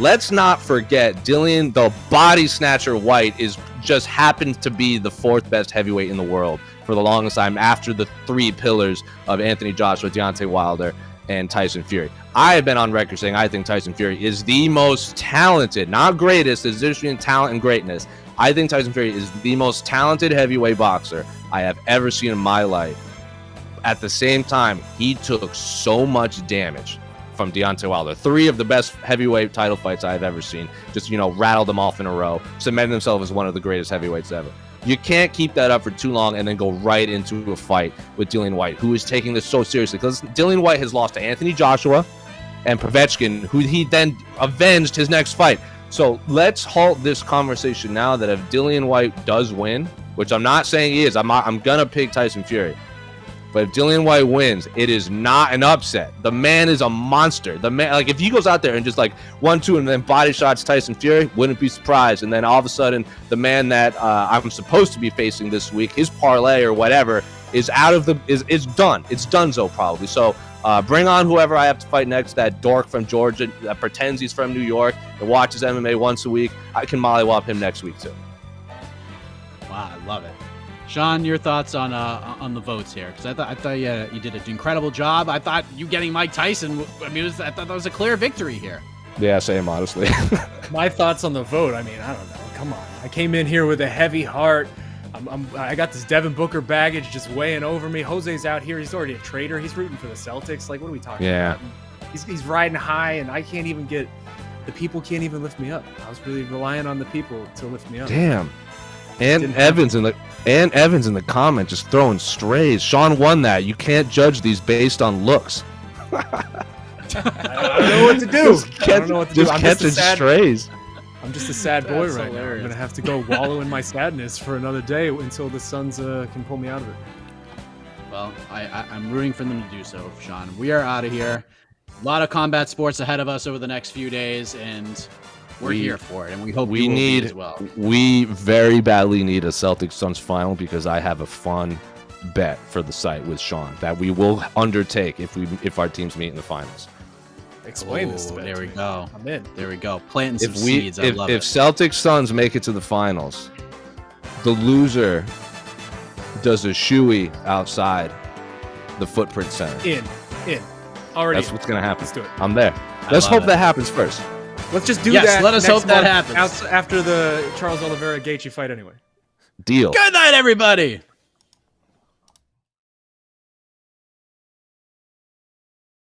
[SPEAKER 4] Let's not forget Dillian, the body snatcher White, just happens to be the 4th best heavyweight in the world for the longest time after the 3 pillars of Anthony Joshua, Deontay Wilder, and Tyson Fury. I have been on record saying I think Tyson Fury is the most talented, not greatest, there's a difference between talent and greatness. I think Tyson Fury is the most talented heavyweight boxer I have ever seen in my life. At the same time, he took so much damage from Deontay Wilder. 3 of the best heavyweight title fights I've ever seen. Just, rattled them off in a row. Cemented himself as one of the greatest heavyweights ever. You can't keep that up for too long and then go right into a fight with Dillian White, who is taking this so seriously. Because Dillian White has lost to Anthony Joshua and Povetkin, who he then avenged his next fight. So let's halt this conversation now that if Dillian White does win, which I'm not saying he is, I'm going to pick Tyson Fury. But if Dillian White wins, it is not an upset. The man is a monster. The man, like, if he goes out there and just 1-2 and then body shots Tyson Fury, wouldn't be surprised. And then all of a sudden, the man that I'm supposed to be facing this week, his parlay or whatever, is out of is done. It's donezo probably. So bring on whoever I have to fight next. That dork from Georgia that pretends he's from New York and watches MMA once a week. I can mollywop him next week too.
[SPEAKER 2] Wow, I love it. Sean, your thoughts on the votes here? Because I thought you did an incredible job. I thought you getting Mike Tyson. I thought that was a clear victory here.
[SPEAKER 4] Yeah, same, honestly.
[SPEAKER 3] My thoughts on the vote. I don't know. Come on. I came in here with a heavy heart. I got this Devin Booker baggage just weighing over me. Jose's out here. He's already a traitor. He's rooting for the Celtics. What are we talking about? He's riding high, and I can't even get. The people can't even lift me up. I was really relying on the people to lift me up.
[SPEAKER 4] Damn. And Evans in the comment just throwing strays. Sean won that. You can't judge these based on looks.
[SPEAKER 3] I don't know what to do.
[SPEAKER 4] Just catching strays.
[SPEAKER 3] I'm just a sad boy
[SPEAKER 2] That's
[SPEAKER 3] right now. I'm
[SPEAKER 2] hilarious.
[SPEAKER 3] gonna have to go wallow in my sadness for another day until the Suns can pull me out of it.
[SPEAKER 2] Well, I'm rooting for them to do so, Sean. We are out of here. A lot of combat sports ahead of us over the next few days, and we're here for it, and we hope you will be as well.
[SPEAKER 4] We very badly need a Celtics Suns final because I have a fun bet for the site with Sean that we will undertake if our teams meet in the finals.
[SPEAKER 3] Explain this to me.
[SPEAKER 2] There we go.
[SPEAKER 3] I'm in.
[SPEAKER 2] There we go. Planting some seeds. I
[SPEAKER 4] If
[SPEAKER 2] love it.
[SPEAKER 4] Celtics Suns make it to the finals, the loser does a shoey outside the Footprint Center.
[SPEAKER 3] In. Already.
[SPEAKER 4] That's what's gonna happen.
[SPEAKER 3] Let's do it.
[SPEAKER 4] I'm there. Let's
[SPEAKER 2] love
[SPEAKER 4] hope
[SPEAKER 2] it.
[SPEAKER 4] that happens first.
[SPEAKER 3] Let's just do
[SPEAKER 2] Yes,
[SPEAKER 3] that.
[SPEAKER 2] let us
[SPEAKER 3] next
[SPEAKER 2] hope that
[SPEAKER 3] month
[SPEAKER 2] happens.
[SPEAKER 3] After the Charles Oliveira Gaethje fight, anyway.
[SPEAKER 4] Deal.
[SPEAKER 2] Good night, everybody.